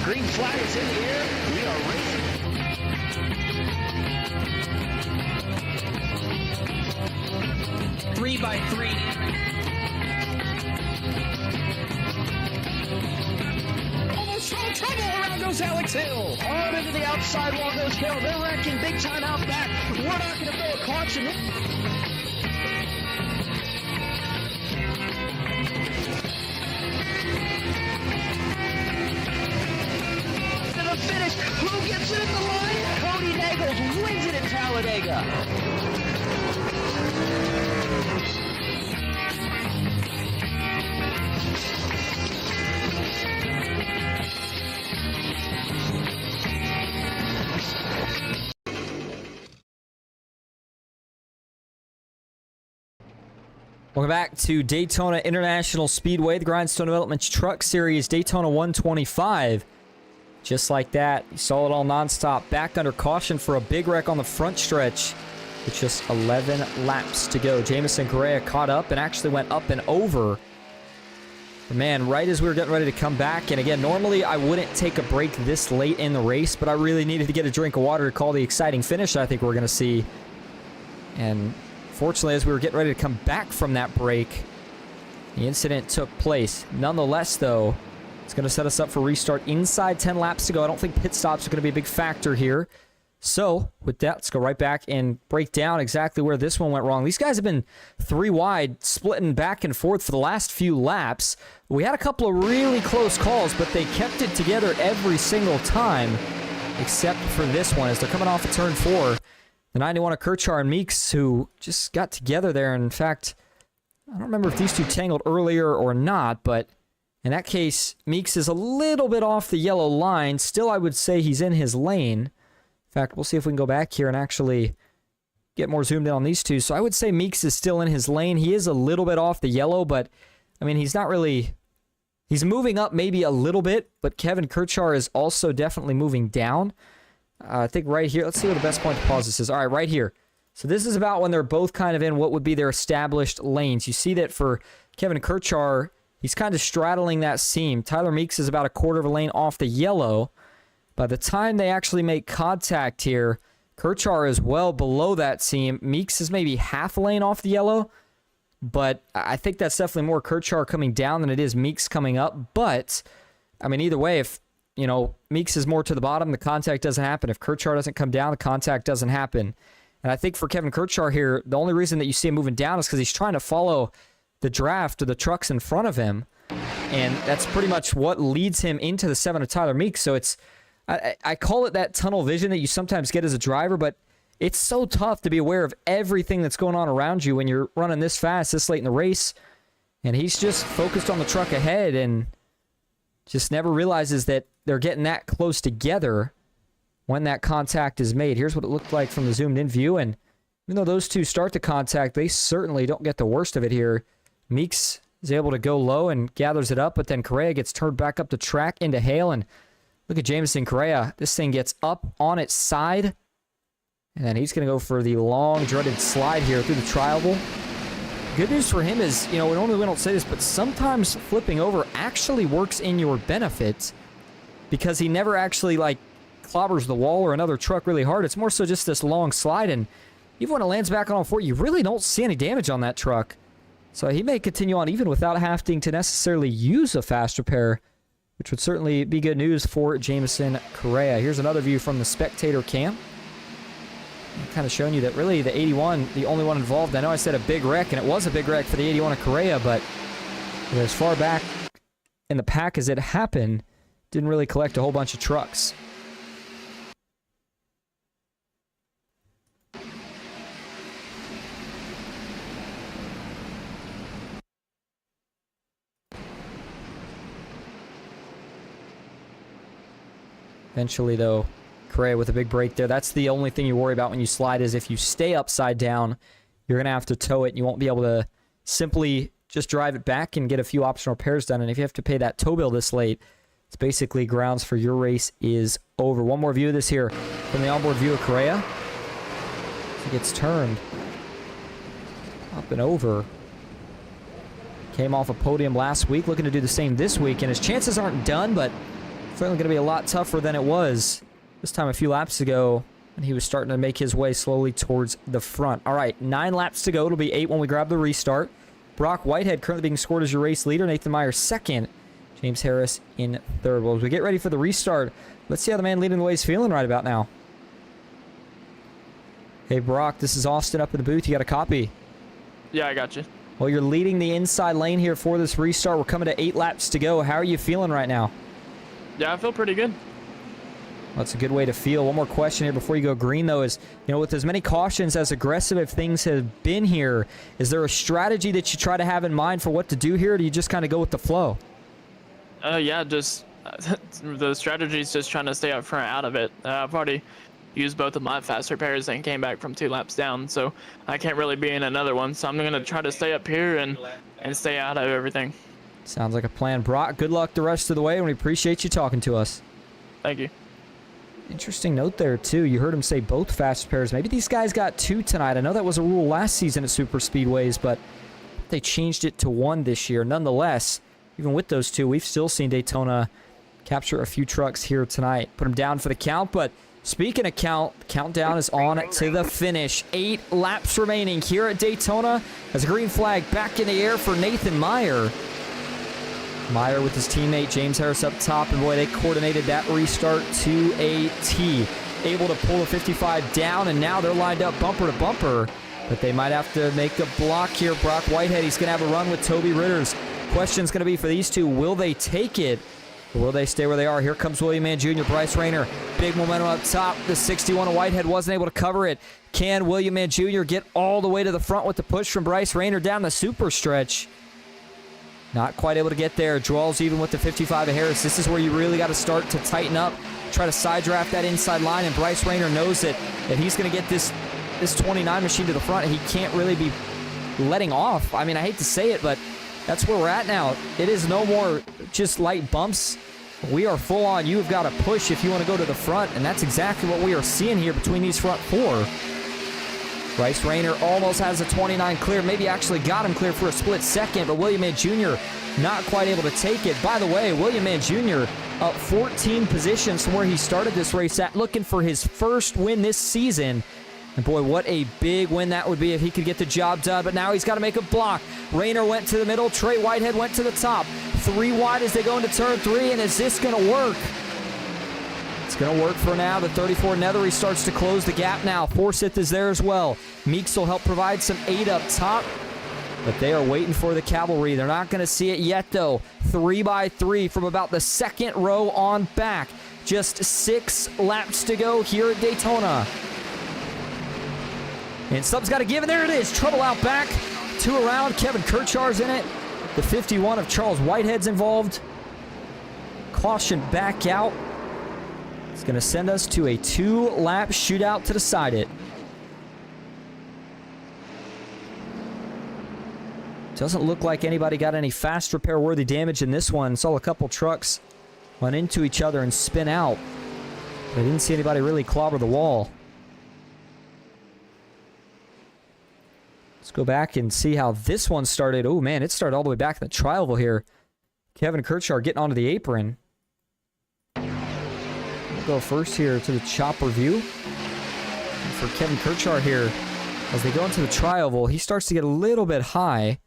Green flag is in the air. We are racing. Three by three. Almost no trouble. Around goes Alex Hill. On into the outside wall goes Hill. They're wrecking big time out back. We're not going to throw a caution. To the finish. Who gets it at the line? Cody Nagels wins it at Talladega. Welcome back to Daytona International Speedway, the Grindstone Developments Truck Series, Daytona 125. Just like that, you saw it all nonstop. Back under caution for a big wreck on the front stretch with just 11 laps to go. Jamison Correa caught up and actually went up and over. But man, right as we were getting ready to come back, and again, normally I wouldn't take a break this late in the race, but I really needed to get a drink of water to call the exciting finish I think we're going to see. And fortunately, as we were getting ready to come back from that break, the incident took place. Nonetheless, though, it's going to set us up for restart inside 10 laps to go. I don't think pit stops are going to be a big factor here. So, with that, let's go right back and break down exactly where this one went wrong. These guys have been three wide, splitting back and forth for the last few laps. We had a couple of really close calls, but they kept it together every single time, except for this one as they're coming off of turn 4. The 91 of Kirchar and Meeks, who just got together there. In fact, I don't remember if these two tangled earlier or not, but in that case, Meeks is a little bit off the yellow line. Still, I would say he's in his lane. In fact, we'll see if we can go back here and actually get more zoomed in on these two. So I would say Meeks is still in his lane. He is a little bit off the yellow, but, I mean, he's not really... He's moving up maybe a little bit, but Kevin Kirchar is also definitely moving down. I think right here, let's see what the best point to pause this is. All right, right here. So this is about when they're both kind of in what would be their established lanes. You see that for Kevin Kirchar, he's kind of straddling that seam. Tyler Meeks is about a quarter of a lane off the yellow. By the time they actually make contact here, Kirchar is well below that seam. Meeks is maybe half a lane off the yellow, but I think that's definitely more Kirchar coming down than it is Meeks coming up. But, I mean, either way, if you know, Meeks is more to the bottom, the contact doesn't happen. If Kirchar doesn't come down, the contact doesn't happen. And I think for Kevin Kirchar here, the only reason that you see him moving down is because he's trying to follow the draft of the trucks in front of him. and that's pretty much what leads him into the 7 of Tyler Meeks. So it's, I call it that tunnel vision that you sometimes get as a driver, but it's so tough to be aware of everything that's going on around you when you're running this fast, this late in the race. And he's just focused on the truck ahead and just never realizes that they're getting that close together when that contact is made. Here's what it looked like from the zoomed-in view, and even though those two start the contact, they certainly don't get the worst of it here. Meeks is able to go low and gathers it up, but then Correa gets turned back up the track into Hale, and look at Jamison Correa. This thing gets up on its side, and then he's going to go for the long, dreaded slide here through the tri-oval. Good news for him is, normally we don't say this, but sometimes flipping over actually works in your benefit because he never actually, clobbers the wall or another truck really hard. It's more so just this long slide, and even when it lands back on all four, you really don't see any damage on that truck. So he may continue on even without having to necessarily use a fast repair, which would certainly be good news for Jamison Correa. Here's another view from the spectator cam. Kind of showing you that really the 81, the only one involved. I know I said a big wreck, and it was a big wreck for the 81 of Correa, but as far back in the pack as it happened, didn't really collect a whole bunch of trucks. Eventually, though, Correa with a big break there. That's the only thing you worry about when you slide is if you stay upside down, you're going to have to tow it, and you won't be able to simply just drive it back and get a few optional repairs done. And if you have to pay that tow bill this late, it's basically grounds for your race is over. One more view of this here from the onboard view of Correa. He gets turned up and over. Came off a podium last week, looking to do the same this week, and his chances aren't done, but certainly going to be a lot tougher than it was this time a few laps ago when he was starting to make his way slowly towards the front. All right, 9 laps to go. It'll be 8 when we grab the restart. Brock Whitehead currently being scored as your race leader. Nathan Meyer second. James Harris in third. Well, as we get ready for the restart, let's see how the man leading the way is feeling right about now. Hey, Brock, this is Austin up in the booth. You got a copy? Yeah, I got you. Well, you're leading the inside lane here for this restart. We're coming to 8 laps to go. How are you feeling right now? Yeah, I feel pretty good. That's a good way to feel. One more question here before you go green, though, is, with as many cautions, as aggressive as things have been here, is there a strategy that you try to have in mind for what to do here, or do you just kind of go with the flow? Yeah, just the strategy is just trying to stay up front out of it. I've already used both of my fast repairs and came back from 2 laps down, so I can't really be in another one. So I'm going to try to stay up here and stay out of everything. Sounds like a plan. Brock, good luck the rest of the way, and we appreciate you talking to us. Thank you. Interesting note there, too. You heard him say both fast repairs. Maybe these guys got 2 tonight. I know that was a rule last season at Super Speedways, but they changed it to 1 this year. Nonetheless, even with those 2, we've still seen Daytona capture a few trucks here tonight. Put them down for the count, but speaking of countdown is on to the finish. 8 laps remaining here at Daytona as a green flag back in the air for Nathan Meyer. Meyer with his teammate James Harris up top, and boy, they coordinated that restart to a T. Able to pull the 55 down, and now they're lined up bumper to bumper, but they might have to make a block here. Brock Whitehead, he's going to have a run with Toby Ritters. Question's going to be for these two, will they take it, or will they stay where they are? Here comes William Mann Jr., Bryce Rayner, big momentum up top. The 61 of Whitehead wasn't able to cover it. Can William Mann Jr. get all the way to the front with the push from Bryce Rayner down the super stretch? Not quite able to get there. Draws even with the 55 of Harris. This is where you really got to start to tighten up, try to side draft that inside line, and Bryce Rayner knows that if he's going to get this 29 machine to the front, he can't really be letting off. I mean, I hate to say it, but that's where we're at now. It is no more just light bumps. We are full on. You've got to push if you want to go to the front, and that's exactly what we are seeing here between these front 4. Bryce Rayner almost has a 29 clear, maybe actually got him clear for a split second, but William Mann Jr. not quite able to take it. By the way, William Mann Jr. up 14 positions from where he started this race at, looking for his first win this season. And boy, what a big win that would be if he could get the job done, but now he's got to make a block. Rayner went to the middle, Trey Whitehead went to the top. 3 wide as they go into turn 3, and is this going to work? It's going to work for now. The 34 Nethery starts to close the gap now. Forsyth is there as well. Meeks will help provide some 8 up top. But they are waiting for the cavalry. They're not going to see it yet, though. 3x3 from about the second row on back. Just 6 laps to go here at Daytona. And something's got to give, and there it is. Trouble out back. 2 around. Kevin Kirchar's in it. The 51 of Charles Whitehead's involved. Caution back out. It's going to send us to a 2-lap shootout to decide it. Doesn't look like anybody got any fast repair-worthy damage in this one. Saw a couple trucks run into each other and spin out. But I didn't see anybody really clobber the wall. Let's go back and see how this one started. Oh, man, it started all the way back in the tri-oval here. Kevin Kirchar getting onto the apron. We'll go first here to the chopper view. And for Kevin Kirchar here, as they go into the tri-oval, he starts to get a little bit high.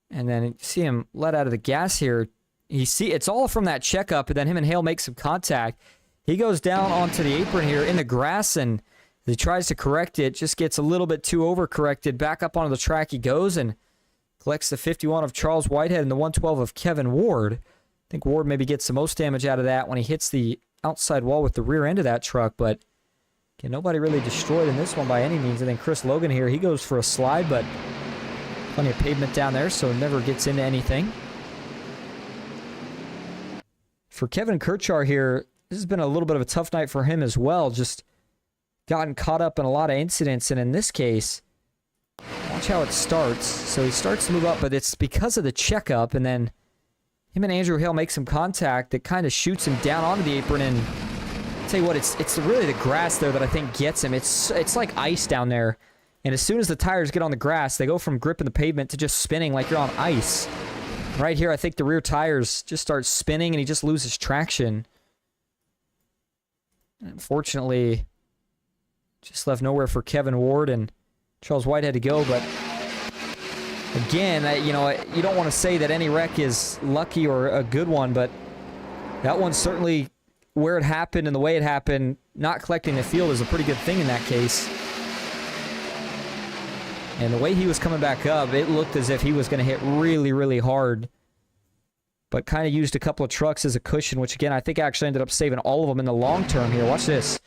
And then you see him let out of the gas here. You see, it's all from that checkup, and then him and Hale make some contact. He goes down onto the apron here in the grass, and he tries to correct it, just gets a little bit too overcorrected. Back up onto the track he goes and collects the 51 of Charles Whitehead and the 112 of Kevin Ward. I think Ward maybe gets the most damage out of that when he hits the outside wall with the rear end of that truck, but again, nobody really destroyed in this one by any means. And then Chris Logan here, he goes for a slide, but plenty of pavement down there, so never gets into anything. For Kevin Kirchar here, this has been a little bit of a tough night for him as well. Just gotten caught up in a lot of incidents, and in this case, watch how it starts. So he starts to move up, but it's because of the checkup, and then him and Andrew Hale make some contact that kind of shoots him down onto the apron, and I'll tell you what, it's really the grass there that I think gets him. It's like ice down there. And as soon as the tires get on the grass, they go from gripping the pavement to just spinning like you're on ice. Right here, I think the rear tires just start spinning and he just loses traction. Unfortunately, just left nowhere for Kevin Ward and Charles Whitehead to go. But again, you don't want to say that any wreck is lucky or a good one, but that one's certainly where it happened and the way it happened. Not collecting the field is a pretty good thing in that case. And the way he was coming back up, it looked as if he was going to hit really, really hard. But kind of used a couple of trucks as a cushion, which again, I think actually ended up saving all of them in the long term here. Watch this.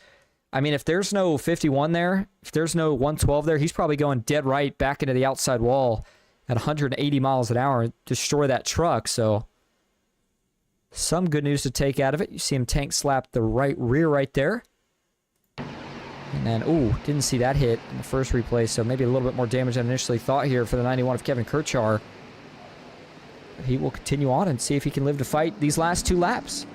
I mean, if there's no 51 there, if there's no 112 there, he's probably going dead right back into the outside wall at 180 miles an hour and destroy that truck. So some good news to take out of it. You see him tank slap the right rear right there. And then, ooh, didn't see that hit in the first replay, so maybe a little bit more damage than initially thought here for the 91 of Kevin Kirchar. He will continue on and see if he can live to fight these last 2 laps.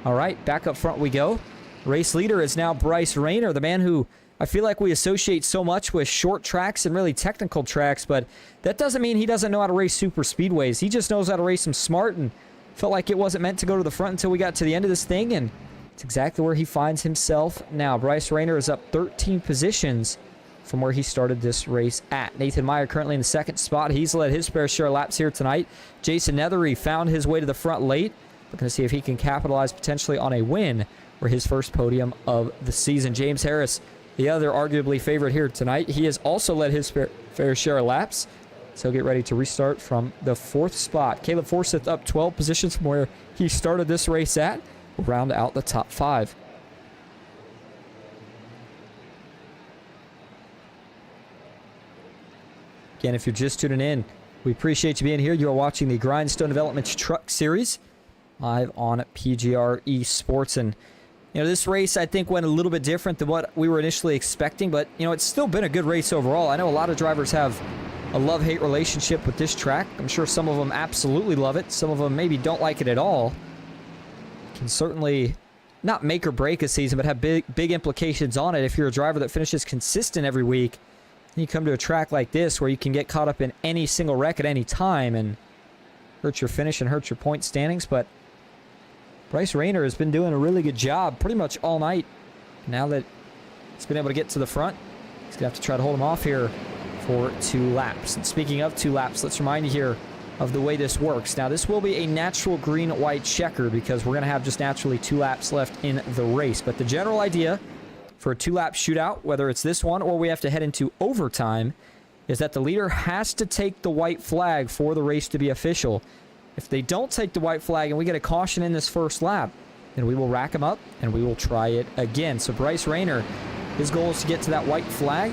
All right, back up front we go. Race leader is now Bryce Rayner, the man who I feel like we associate so much with short tracks and really technical tracks, but that doesn't mean he doesn't know how to race super speedways. He just knows how to race them smart, and felt like it wasn't meant to go to the front until we got to the end of this thing, and it's exactly where he finds himself now. Bryce Rayner is up 13 positions from where he started this race at. Nathan Meyer currently in the second spot. He's led his fair share of laps here tonight. Jason Nethery found his way to the front late. Looking to see if he can capitalize potentially on a win or his first podium of the season. James Harris, the other arguably favorite here tonight. He has also led his fair share of laps. So get ready to restart from the 4th spot. Caleb Forsyth up 12 positions from where he started this race at. We'll round out the top 5. Again, if you're just tuning in, we appreciate you being here. You are watching the Grindstone Developments Truck Series live on PGR eSports. And, this race, I think, went a little bit different than what we were initially expecting. But, it's still been a good race overall. I know a lot of drivers have a love-hate relationship with this track. I'm sure some of them absolutely love it. Some of them maybe don't like it at all. Can certainly not make or break a season, but have big implications on it. If you're a driver that finishes consistent every week, and you come to a track like this where you can get caught up in any single wreck at any time and hurt your finish and hurt your point standings. But Bryce Rayner has been doing a really good job pretty much all night. Now that he's been able to get to the front, he's going to have to try to hold him off here for 2 laps. And speaking of 2 laps, let's remind you here of the way this works. Now, this will be a natural green-white checker because we're going to have just naturally 2 laps left in the race. But the general idea for a 2-lap shootout, whether it's this one or we have to head into overtime, is that the leader has to take the white flag for the race to be official. If they don't take the white flag and we get a caution in this first lap, then we will rack them up and we will try it again. So Bryce Rayner, his goal is to get to that white flag.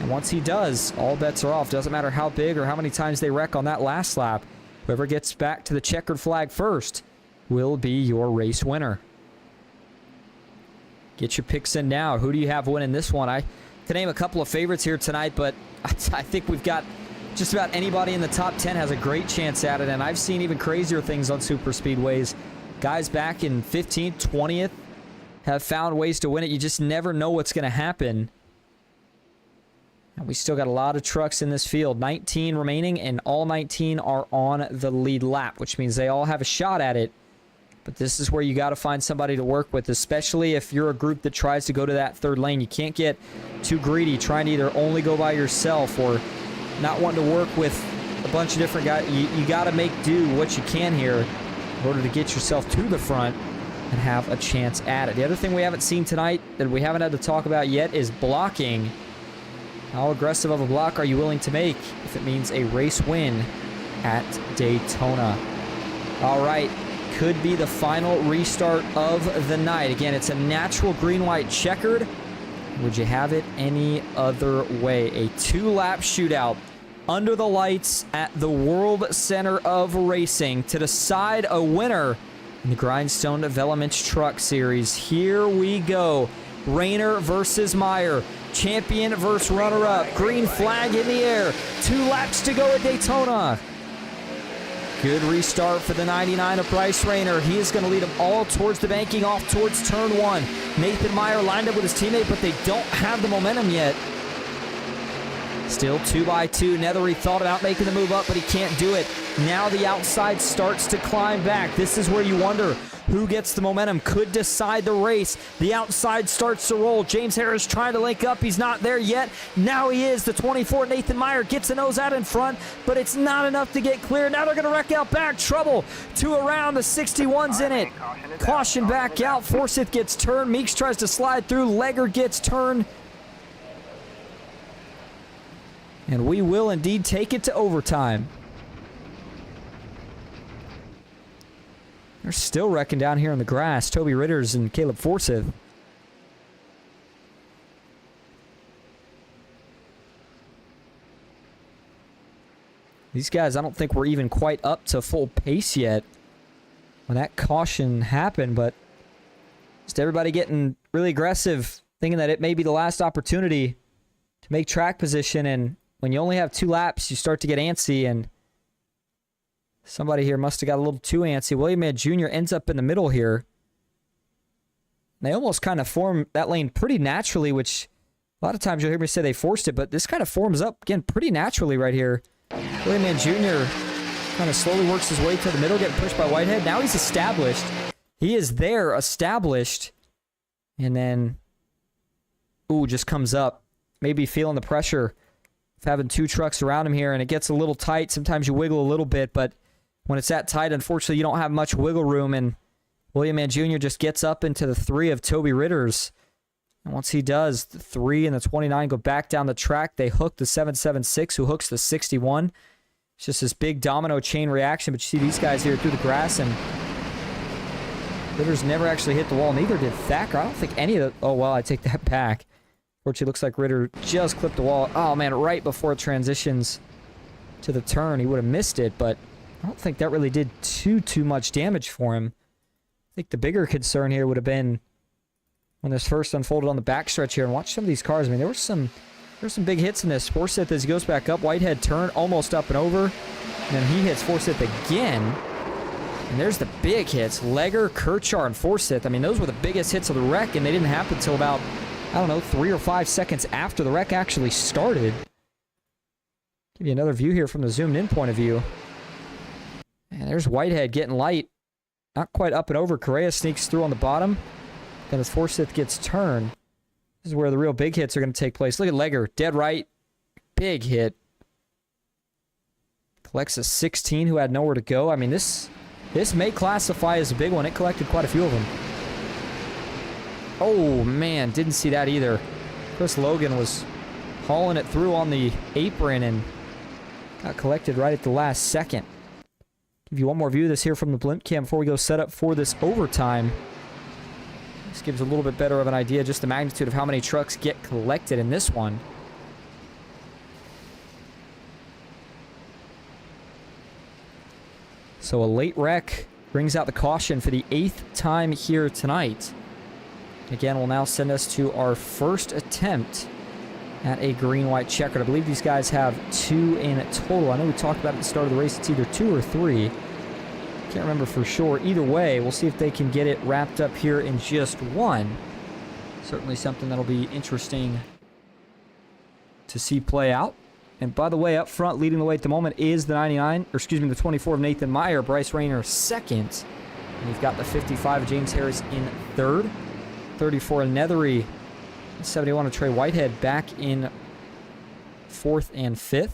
And once he does, all bets are off. Doesn't matter how big or how many times they wreck on that last lap. Whoever gets back to the checkered flag first will be your race winner. Get your picks in now. Who do you have winning this one? I can name a couple of favorites here tonight, but I think we've got just about anybody in the top 10 has a great chance at it, and I've seen even crazier things on super speedways. Guys back in 15th, 20th have found ways to win it. You just never know what's going to happen. And we still got a lot of trucks in this field. 19 remaining, and all 19 are on the lead lap, which means they all have a shot at it. But this is where you got to find somebody to work with, especially if you're a group that tries to go to that third lane. You can't get too greedy, trying to either only go by yourself or not wanting to work with a bunch of different guys. You got to make do what you can here in order to get yourself to the front and have a chance at it. The other thing we haven't seen tonight that we haven't had to talk about yet is blocking. How aggressive of a block are you willing to make if it means a race win at Daytona? All right. Could be the final restart of the night. Again, it's a natural green-white checkered. Would you have it any other way? A 2-lap shootout under the lights at the World Center of Racing to decide a winner in the Grindstone Developments Truck Series. Here we go. Rayner versus Meyer. Champion versus runner-up. Green flag in the air. 2 laps to go at Daytona. Good restart for the 99 of Bryce Rayner. He is going to lead them all towards the banking off towards turn 1. Nathan Meyer lined up with his teammate, but they don't have the momentum yet. Still 2 by 2. Nethery thought about making the move up, but he can't do it. Now the outside starts to climb back. This is where you wonder who gets the momentum, could decide the race. The outside starts to roll. James Harris trying to link up. He's not there yet. Now he is. The 24, Nathan Meyer, gets a nose out in front, but it's not enough to get clear. Now they're going to wreck out back. Trouble to around. The 61's in it. Caution back out. Forsyth gets turned. Meeks tries to slide through. Legger gets turned. And we will indeed take it to overtime. They're still wrecking down here on the grass. Toby Ritters and Caleb Forsyth. These guys, I don't think we're even quite up to full pace yet when that caution happened, but just everybody getting really aggressive, thinking that it may be the last opportunity to make track position, and when you only have 2 laps, you start to get antsy, and somebody here must have got a little too antsy. William Mann Jr. ends up in the middle here. They almost kind of form that lane pretty naturally, which a lot of times you'll hear me say they forced it, but this kind of forms up, again, pretty naturally right here. William Mann Jr. kind of slowly works his way to the middle, getting pushed by Whitehead. Now he's established. He is there, established. And then, just comes up. Maybe feeling the pressure of having 2 trucks around him here, and it gets a little tight. Sometimes you wiggle a little bit, but when it's that tight, unfortunately, you don't have much wiggle room, and William Mann Jr. just gets up into the 3 of Toby Ritters. And once he does, the 3 and the 29 go back down the track. They hook the 776, who hooks the 61. It's just this big domino chain reaction, but you see these guys here through the grass, and Ritters never actually hit the wall. Neither did Thacker. I don't think any of the... Oh, well, I take that back. Fortunately, it looks like Ritter just clipped the wall. Oh, man, right before it transitions to the turn. He would have missed it, but I don't think that really did too much damage for him. I think the bigger concern here would have been when this first unfolded on the backstretch here. And watch some of these cars. I mean, there were some big hits in this. Forsyth, as he goes back up, Whitehead turn almost up and over. And then he hits Forsyth again. And there's the big hits. Legger, Kirchar, and Forsyth. I mean, those were the biggest hits of the wreck, and they didn't happen until about, I don't know, 3 or 5 seconds after the wreck actually started. Give you another view here from the zoomed-in point of view. And there's Whitehead getting light. Not quite up and over. Correa sneaks through on the bottom. Then as Forsyth gets turned, this is where the real big hits are going to take place. Look at Legger. Dead right. Big hit. Collects a 16 who had nowhere to go. I mean, this may classify as a big one. It collected quite a few of them. Oh, man. Didn't see that either. Chris Logan was hauling it through on the apron and got collected right at the last second. Give you one more view of this here from the blimp cam before we go set up for this overtime. This gives a little bit better of an idea, just the magnitude of how many trucks get collected in this one. So a late wreck brings out the caution for the 8th time here tonight. Again, will now send us to our first attempt at a green-white checkered. I believe these guys have 2 in total. I know we talked about at the start of the race, it's either 2 or 3. Can't remember for sure. Either way, we'll see if they can get it wrapped up here in just 1. Certainly something that'll be interesting to see play out. And by the way, up front, leading the way at the moment is the the 24 of Nathan Meyer. Bryce Rayner second. And you've got the 55 of James Harris in third. 34 of Nethery. 71 of Trey Whitehead back in 4th and 5th.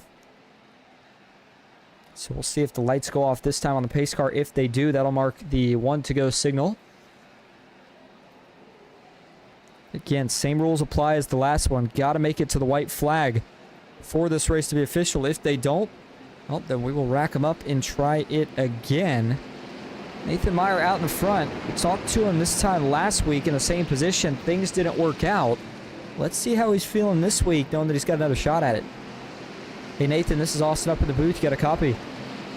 So we'll see if the lights go off this time on the pace car. If they do, that'll mark the 1 to go signal. Again, same rules apply as the last one. Got to make it to the white flag for this race to be official. If they don't, well, then we will rack them up and try it again. Nathan Meyer out in front. We talked to him this time last week in the same position. Things didn't work out. Let's see how he's feeling this week, knowing that he's got another shot at it. Hey, Nathan, this is Austin up in the booth. You got a copy?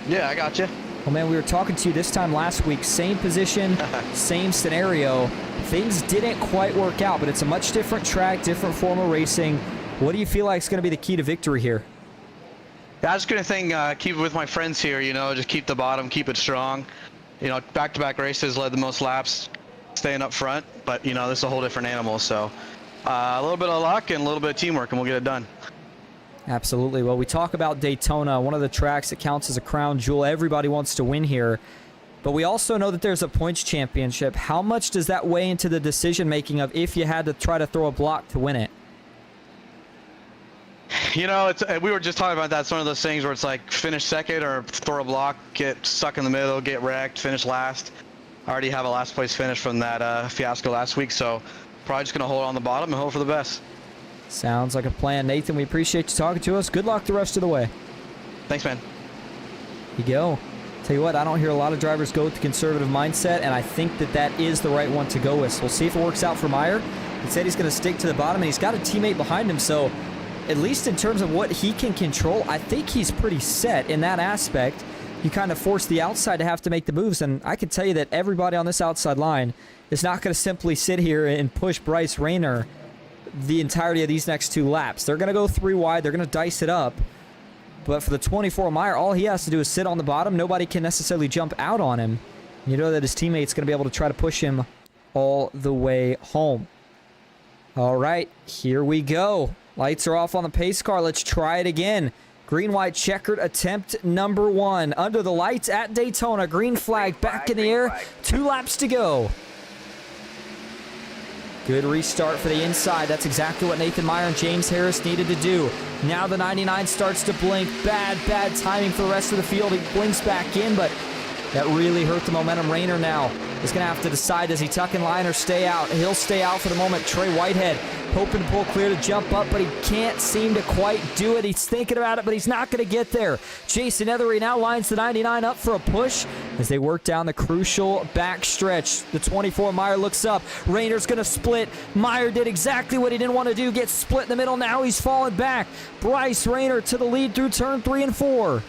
Yeah, I got you. Oh, man, we were talking to you this time last week. Same position, same scenario. Things didn't quite work out, but it's a much different track, different form of racing. What do you feel like is going to be the key to victory here? Yeah, I was going to think, keep it with my friends here, you know, just keep the bottom, keep it strong. You know, back-to-back races, led the most laps, staying up front, but, you know, this is a whole different animal, so a little bit of luck and a little bit of teamwork, and we'll get it done. Absolutely. Well, we talk about Daytona, one of the tracks that counts as a crown jewel. Everybody wants to win here. But we also know that there's a points championship. How much does that weigh into the decision-making of if you had to try to throw a block to win it? You know, we were just talking about that. It's one of those things where it's like finish second or throw a block, get stuck in the middle, get wrecked, finish last. I already have a last place finish from that fiasco last week, so probably just going to hold on the bottom and hope for the best. Sounds like a plan. Nathan, we appreciate you talking to us. Good luck the rest of the way. Thanks, man. You go. Tell you what, I don't hear a lot of drivers go with the conservative mindset, and I think that that is the right one to go with. So we'll see if it works out for Meyer. He said he's going to stick to the bottom, and he's got a teammate behind him, so at least in terms of what he can control, I think he's pretty set in that aspect. You kind of force the outside to have to make the moves, and I can tell you that everybody on this outside line is not going to simply sit here and push Bryce Rayner the entirety of these next 2 laps. They're going to go 3 wide. They're going to dice it up. But for the 24 Meyer, all he has to do is sit on the bottom. Nobody can necessarily jump out on him. You know that his teammate's going to be able to try to push him all the way home. All right, here we go. Lights are off on the pace car. Let's try it again. Green-white checkered attempt number 1. Under the lights at Daytona. Green flag back in the air. 2 laps to go. Good restart for the inside. That's exactly what Nathan Meyer and James Harris needed to do. Now the 99 starts to blink. Bad timing for the rest of the field. He blinks back in, but that really hurt the momentum. Rayner now is going to have to decide, does he tuck in line or stay out? He'll stay out for the moment. Trey Whitehead hoping to pull clear to jump up, but he can't seem to quite do it. He's thinking about it, but he's not going to get there. Jason Ethery now lines the 99 up for a push as they work down the crucial back stretch. The 24 Meyer looks up. Rayner's going to split. Meyer did exactly what he didn't want to do, get split in the middle. Now he's falling back. Bryce Rayner to the lead through turn 3 and 4.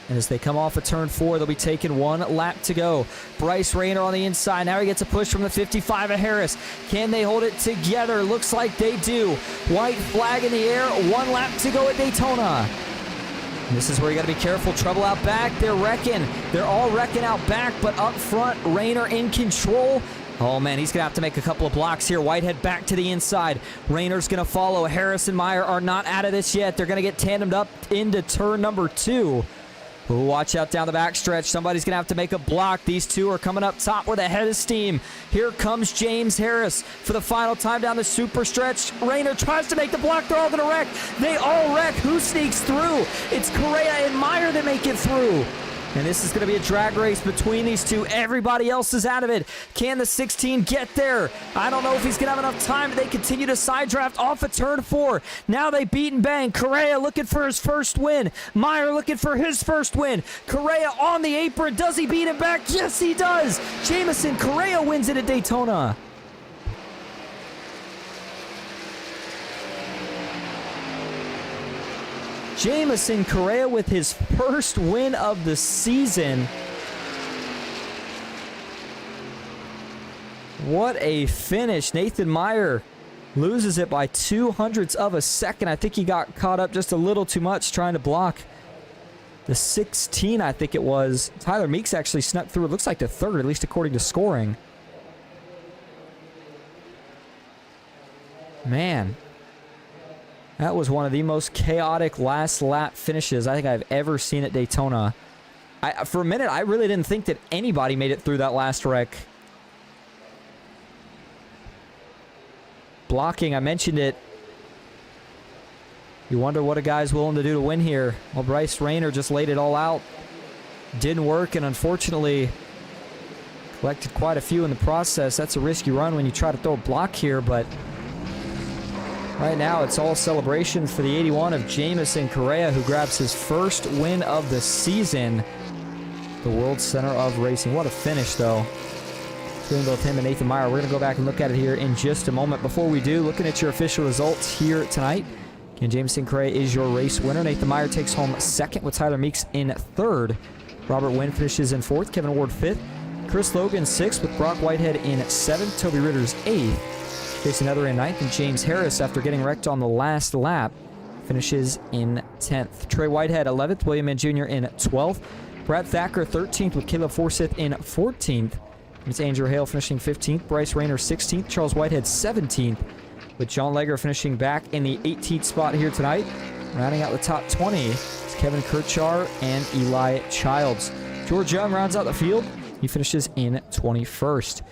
And as they come off of turn 4, they'll be taking 1 lap to go. Bryce Rayner on the inside. Now he gets a push from the 55 of Harris. Can they hold it together? Looks like they do. White flag in the air. 1 lap to go at Daytona. And this is where you got to be careful. Trouble out back. They're wrecking. They're all wrecking out back, but up front, Rayner in control. Oh, man, he's going to have to make a couple of blocks here. Whitehead back to the inside. Rayner's going to follow. Harris and Meyer are not out of this yet. They're going to get tandemed up into turn number 2. Ooh, watch out down the backstretch. Somebody's going to have to make a block. These 2 are coming up top with a head of steam. Here comes James Harris for the final time down the super stretch. Rayner tries to make the block. They're all going to wreck. They all wreck. Who sneaks through? It's Correa and Meyer that make it through. And this is going to be a drag race between these two. Everybody else is out of it. Can the 16 get there? I don't know if he's going to have enough time. They continue to side draft off of turn 4. Now they beat and bang. Correa looking for his first win. Meyer looking for his first win. Correa on the apron. Does he beat him back? Yes, he does. Jamison Correa wins it at Daytona. Jamison Correa with his first win of the season. What a finish. Nathan Meyer loses it by 0.02 of a second. I think he got caught up just a little too much trying to block the 16, I think it was. Tyler Meeks actually snuck through. It looks like the third, at least according to scoring. Man. That was one of the most chaotic last lap finishes I think I've ever seen at Daytona. For a minute, I really didn't think that anybody made it through that last wreck. Blocking, I mentioned it. You wonder what a guy's willing to do to win here. Well, Bryce Rayner just laid it all out. Didn't work, and unfortunately collected quite a few in the process. That's a risky run when you try to throw a block here, but right now, it's all celebrations for the 81 of Jamison Correa, who grabs his first win of the season. The World Center of Racing. What a finish, though. Between both him and Nathan Meyer. We're going to go back and look at it here in just a moment. Before we do, looking at your official results here tonight. Again, Jamison Correa is your race winner. Nathan Meyer takes home second with Tyler Meeks in third. Robert Wynn finishes in fourth. Kevin Ward fifth. Chris Logan sixth with Brock Whitehead in seventh. Toby Ritter's eighth. Jason Ether in ninth, and James Harris, after getting wrecked on the last lap, finishes in 10th. Trey Whitehead 11th, William Mann Jr. in 12th. Brad Thacker 13th with Caleb Forsyth in 14th. It's Andrew Hale finishing 15th. Bryce Rayner 16th. Charles Whitehead 17th, with John Legger finishing back in the 18th spot here tonight. Rounding out the top 20 is Kevin Kirchar and Eli Childs. George Young rounds out the field. He finishes in 21st.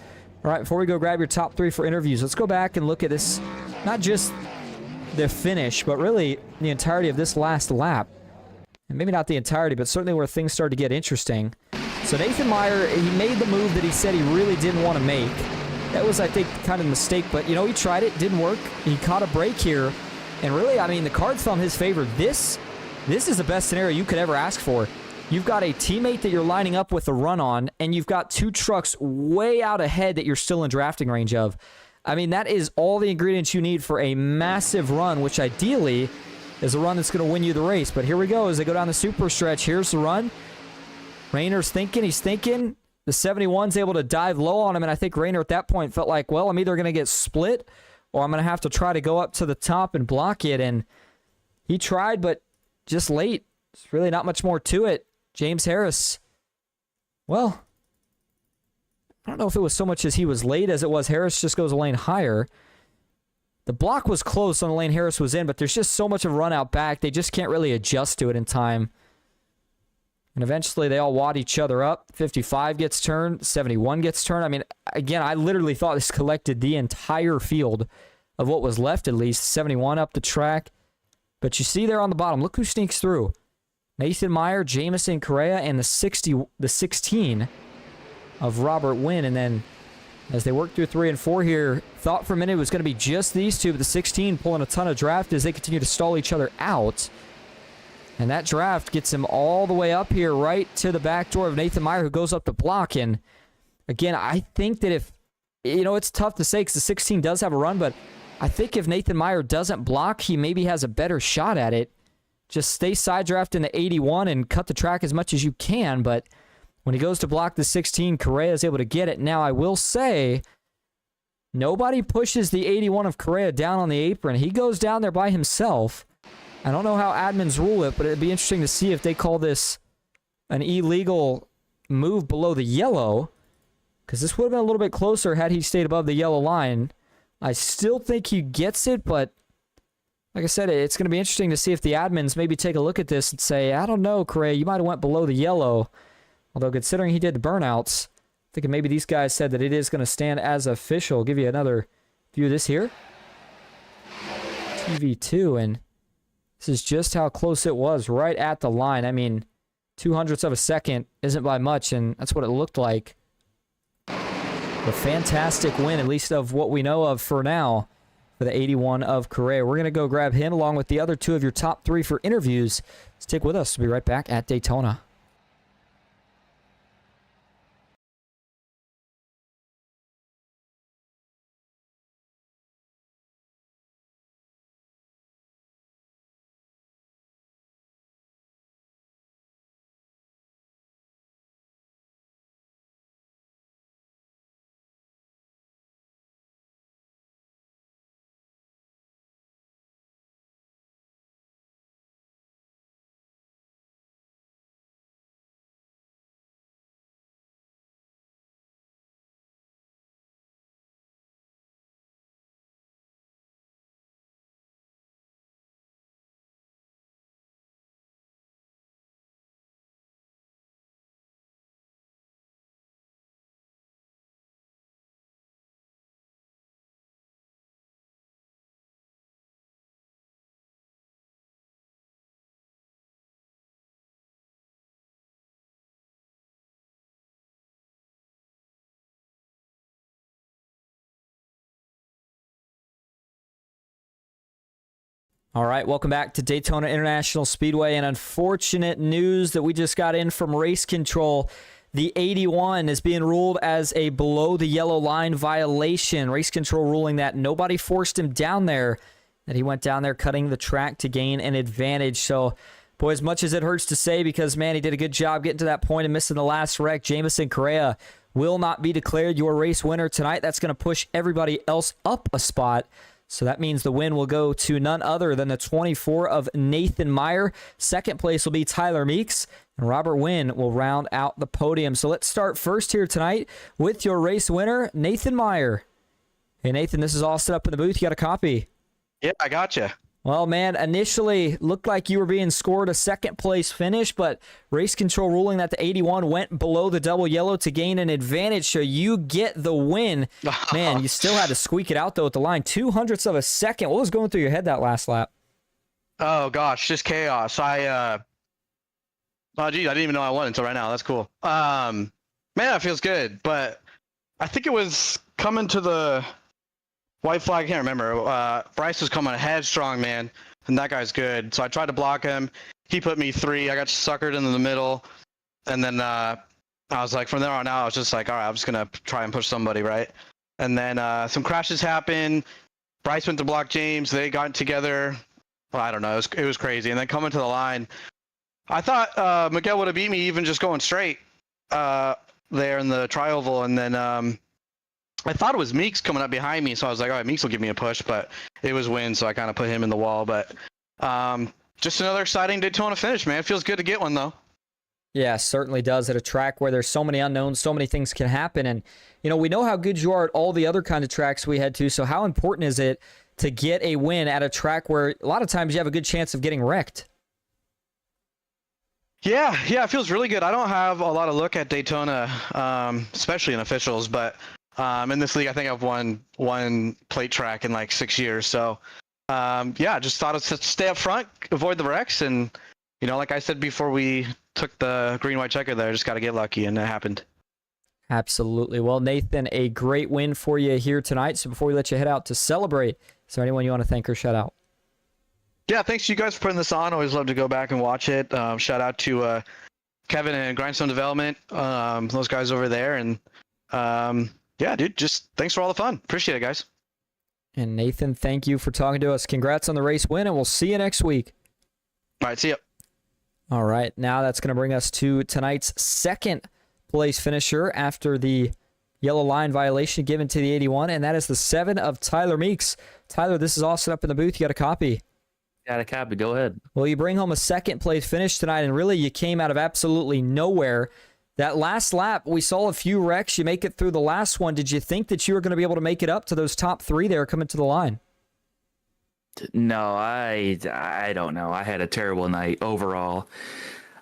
All right, before we go grab your top 3 for interviews, let's go back and look at this, not just the finish, but really the entirety of this last lap. And maybe not the entirety, but certainly where things started to get interesting. So Nathan Meyer, he made the move that he said he really didn't want to make. That was, I think, kind of a mistake, but, you know, he tried it, didn't work. He caught a break here, and really, I mean, the cards fell in his favor. This is the best scenario you could ever ask for. You've got a teammate that you're lining up with a run on, and you've got 2 trucks way out ahead that you're still in drafting range of. I mean, that is all the ingredients you need for a massive run, which ideally is a run that's going to win you the race. But here we go as they go down the super stretch. Here's the run. Rayner's thinking. He's thinking. The 71's able to dive low on him, and I think Rayner at that point felt like, well, I'm either going to get split or I'm going to have to try to go up to the top and block it. And he tried, but just late. There's really not much more to it. James Harris, well, I don't know if it was so much as he was late as it was Harris just goes a lane higher. The block was close on the lane Harris was in, but there's just so much of a run out back, they just can't really adjust to it in time. And eventually they all wad each other up. 55 gets turned, 71 gets turned. I mean, again, I literally thought this collected the entire field of what was left at least. 71 up the track. But you see there on the bottom, look who sneaks through. Nathan Meyer, Jamison Correa, and the 16 of Robert Wynn. And then as they work through 3 and 4 here, thought for a minute it was going to be just these two, but the 16 pulling a ton of draft as they continue to stall each other out. And that draft gets him all the way up here right to the back door of Nathan Meyer, who goes up the block. And again, I think that if, you know, it's tough to say because the 16 does have a run, but I think if Nathan Meyer doesn't block, he maybe has a better shot at it. Just stay side draft in the 81 and cut the track as much as you can. But when he goes to block the 16, Correa is able to get it. Now, I will say, nobody pushes the 81 of Correa down on the apron. He goes down there by himself. I don't know how admins rule it, but it'd be interesting to see if they call this an illegal move below the yellow, because this would have been a little bit closer had he stayed above the yellow line. I still think he gets it, but like I said, it's going to be interesting to see if the admins maybe take a look at this and say, I don't know, Correa, you might have went below the yellow. Although considering he did the burnouts, thinking maybe these guys said that it is going to stand as official. I'll give you another view of this here. TV2, and this is just how close it was right at the line. I mean, 2/100ths of a second isn't by much, and that's what it looked like. A fantastic win, at least of what we know of for now, for the 81 of Correa. We're going to go grab him along with the other two of your top 3 for interviews. Stick with us. We'll be right back at Daytona. All right, welcome back to Daytona International Speedway. And unfortunate news that we just got in from race control. The 81 is being ruled as a below the yellow line violation. Race control ruling that nobody forced him down there, that he went down there cutting the track to gain an advantage. So, boy, as much as it hurts to say, because, man, he did a good job getting to that point and missing the last wreck, Jamison Correa will not be declared your race winner tonight. That's going to push everybody else up a spot. So that means the win will go to none other than the 24 of Nathan Meyer. Second place will be Tyler Meeks, and Robert Wynn will round out the podium. So let's start first here tonight with your race winner, Nathan Meyer. Hey, Nathan, this is all set up in the booth. You got a copy? Yeah, I gotcha. Well, man, initially looked like you were being scored a second place finish, but race control ruling that the 81 went below the double yellow to gain an advantage, so you get the win. Man, you still had to squeak it out, though, at the line. 2/100ths of a second. What was going through your head that last lap? Oh, gosh, just chaos. Oh, geez, I didn't even know I won until right now. That's cool. Man, it feels good, but I think it was coming to the white flag, I can't remember. Bryce was coming headstrong, man, and that guy's good. So I tried to block him. He put me 3. I got suckered into the middle, and then I was like, from there on out, I was just like, all right, I'm just gonna try and push somebody, right? And then some crashes happened. Bryce went to block James. They got together. Well, I don't know. It was crazy. And then coming to the line, I thought Miguel would have beat me even just going straight there in the tri-oval, and then I thought it was Meeks coming up behind me, so I was like, all right, Meeks will give me a push, but it was Wynn, so I kind of put him in the wall. But just another exciting Daytona finish, man. It feels good to get one, though. Yeah, certainly does at a track where there's so many unknowns, so many things can happen. And, you know, we know how good you are at all the other kind of tracks we head to, so how important is it to get a win at a track where a lot of times you have a good chance of getting wrecked? Yeah, it feels really good. I don't have a lot of look at Daytona, especially in officials, but in this league, I think I've won one plate track in like 6 years. So, yeah, just thought I'd stay up front, avoid the wrecks, and, you know, like I said before we took the green-white checker there, just got to get lucky, and it happened. Absolutely. Well, Nathan, a great win for you here tonight. So before we let you head out to celebrate, is there anyone you want to thank or shout out? Yeah, thanks to you guys for putting this on. Always love to go back and watch it. Shout out to Kevin and Grindstone Development, those guys over there, and yeah, dude, just thanks for all the fun. Appreciate it, guys. And Nathan, thank you for talking to us. Congrats on the race win, and we'll see you next week. All right, see ya. All right, now that's going to bring us to tonight's second place finisher after the yellow line violation given to the 81, and that is the 7 of Tyler Meeks. Tyler, this is all set up in the booth. You got a copy? Got a copy. Go ahead. Well, you bring home a second place finish tonight, and really you came out of absolutely nowhere. That last lap, we saw a few wrecks. You make it through the last one. Did you think that you were going to be able to make it up to those top 3 there coming to the line? No, I don't know. I had a terrible night overall.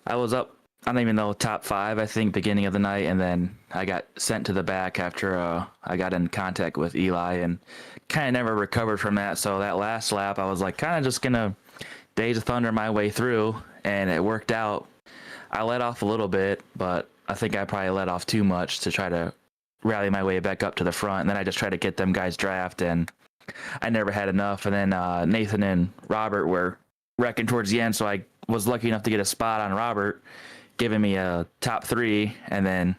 I was up, I don't even know, top 5, I think, beginning of the night, and then I got sent to the back after I got in contact with Eli, and kind of never recovered from that. So that last lap, I was like kind of just going to Days of Thunder my way through, and it worked out. I let off a little bit, but I think I probably let off too much to try to rally my way back up to the front. And then I just tried to get them guys draft, and I never had enough. And then Nathan and Robert were wrecking towards the end, so I was lucky enough to get a spot on Robert, giving me a top 3. And then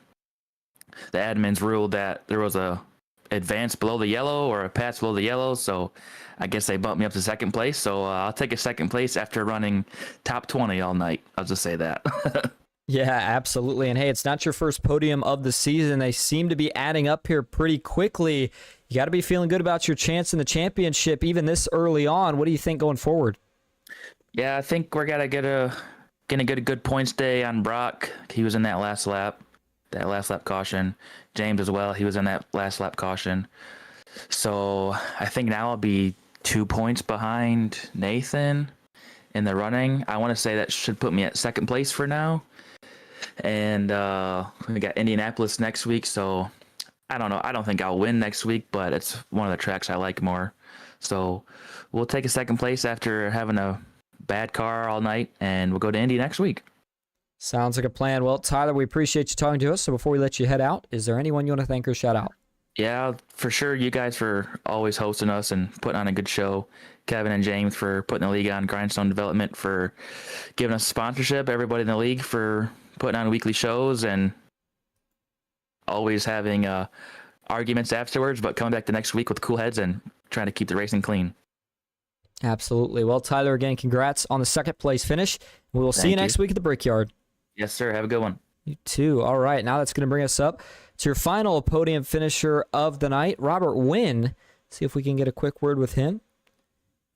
the admins ruled that there was a advance below the yellow or a pass below the yellow, so I guess they bumped me up to second place. So I'll take a second place after running top 20 all night. I'll just say that. Yeah, absolutely. And hey, it's not your first podium of the season. They seem to be adding up here pretty quickly. You got to be feeling good about your chance in the championship even this early on. What do you think going forward? Yeah, I think we're gonna get a good points day on Brock. He was in that last lap caution. James as well. He was in that last lap caution. So I think now I'll be 2 points behind Nathan in the running. I want to say that should put me at second place for now. And we got Indianapolis next week, so I don't know. I don't think I'll win next week, but it's one of the tracks I like more. So we'll take a second place after having a bad car all night, and we'll go to Indy next week. Sounds like a plan. Well, Tyler, we appreciate you talking to us. So before we let you head out, is there anyone you want to thank or shout out? Yeah, for sure. You guys for always hosting us and putting on a good show. Kevin and James for putting the league on. Grindstone Development for giving us sponsorship. Everybody in the league for putting on weekly shows and always having arguments afterwards, but coming back the next week with cool heads and trying to keep the racing clean. Absolutely. Well, Tyler, again, congrats on the second place finish. We will see you next week at the Brickyard. Yes, sir. Have a good one. You too. All right. Now that's going to bring us up to your final podium finisher of the night, Robert Wynn. See if we can get a quick word with him.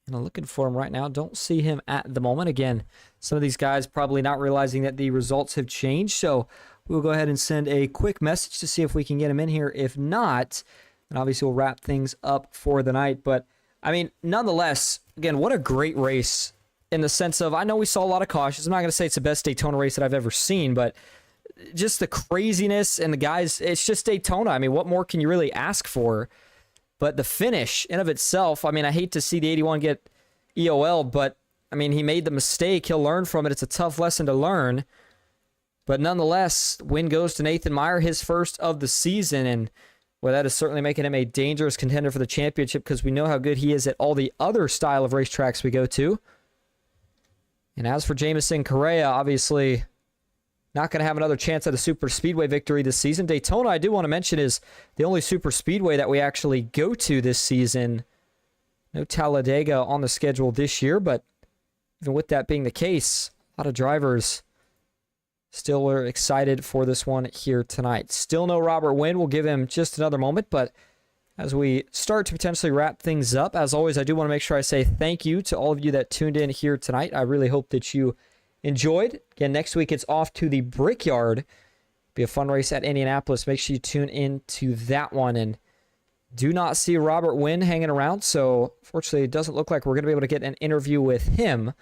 And I'm looking for him right now. Don't see him at the moment. Again, some of these guys probably not realizing that the results have changed. So we'll go ahead and send a quick message to see if we can get him in here. If not, then obviously we'll wrap things up for the night. But, I mean, nonetheless, again, what a great race in the sense of, I know we saw a lot of cautions. I'm not going to say it's the best Daytona race that I've ever seen, but just the craziness and the guys, it's just Daytona. I mean, what more can you really ask for? But the finish in of itself, I mean, I hate to see the 81 get EOL'd, but, I mean, he made the mistake. He'll learn from it. It's a tough lesson to learn. But nonetheless, win goes to Nathan Meyer, his first of the season, and well, that is certainly making him a dangerous contender for the championship because we know how good he is at all the other style of racetracks we go to. And as for Jamison Correa, obviously not going to have another chance at a super speedway victory this season. Daytona, I do want to mention, is the only super speedway that we actually go to this season. No Talladega on the schedule this year, but even with that being the case, a lot of drivers still are excited for this one here tonight. Still no Robert Wynn. We'll give him just another moment, but as we start to potentially wrap things up, as always, I do want to make sure I say thank you to all of you that tuned in here tonight. I really hope that you enjoyed. Again, next week it's off to the Brickyard. Be a fun race at Indianapolis. Make sure you tune in to that one. And do not see Robert Wynn hanging around, so fortunately it doesn't look like we're going to be able to get an interview with him.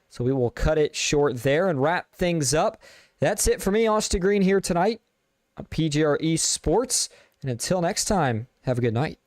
So we will cut it short there and wrap things up. That's it for me, Austin Green, here tonight on PGR eSports. And until next time, have a good night.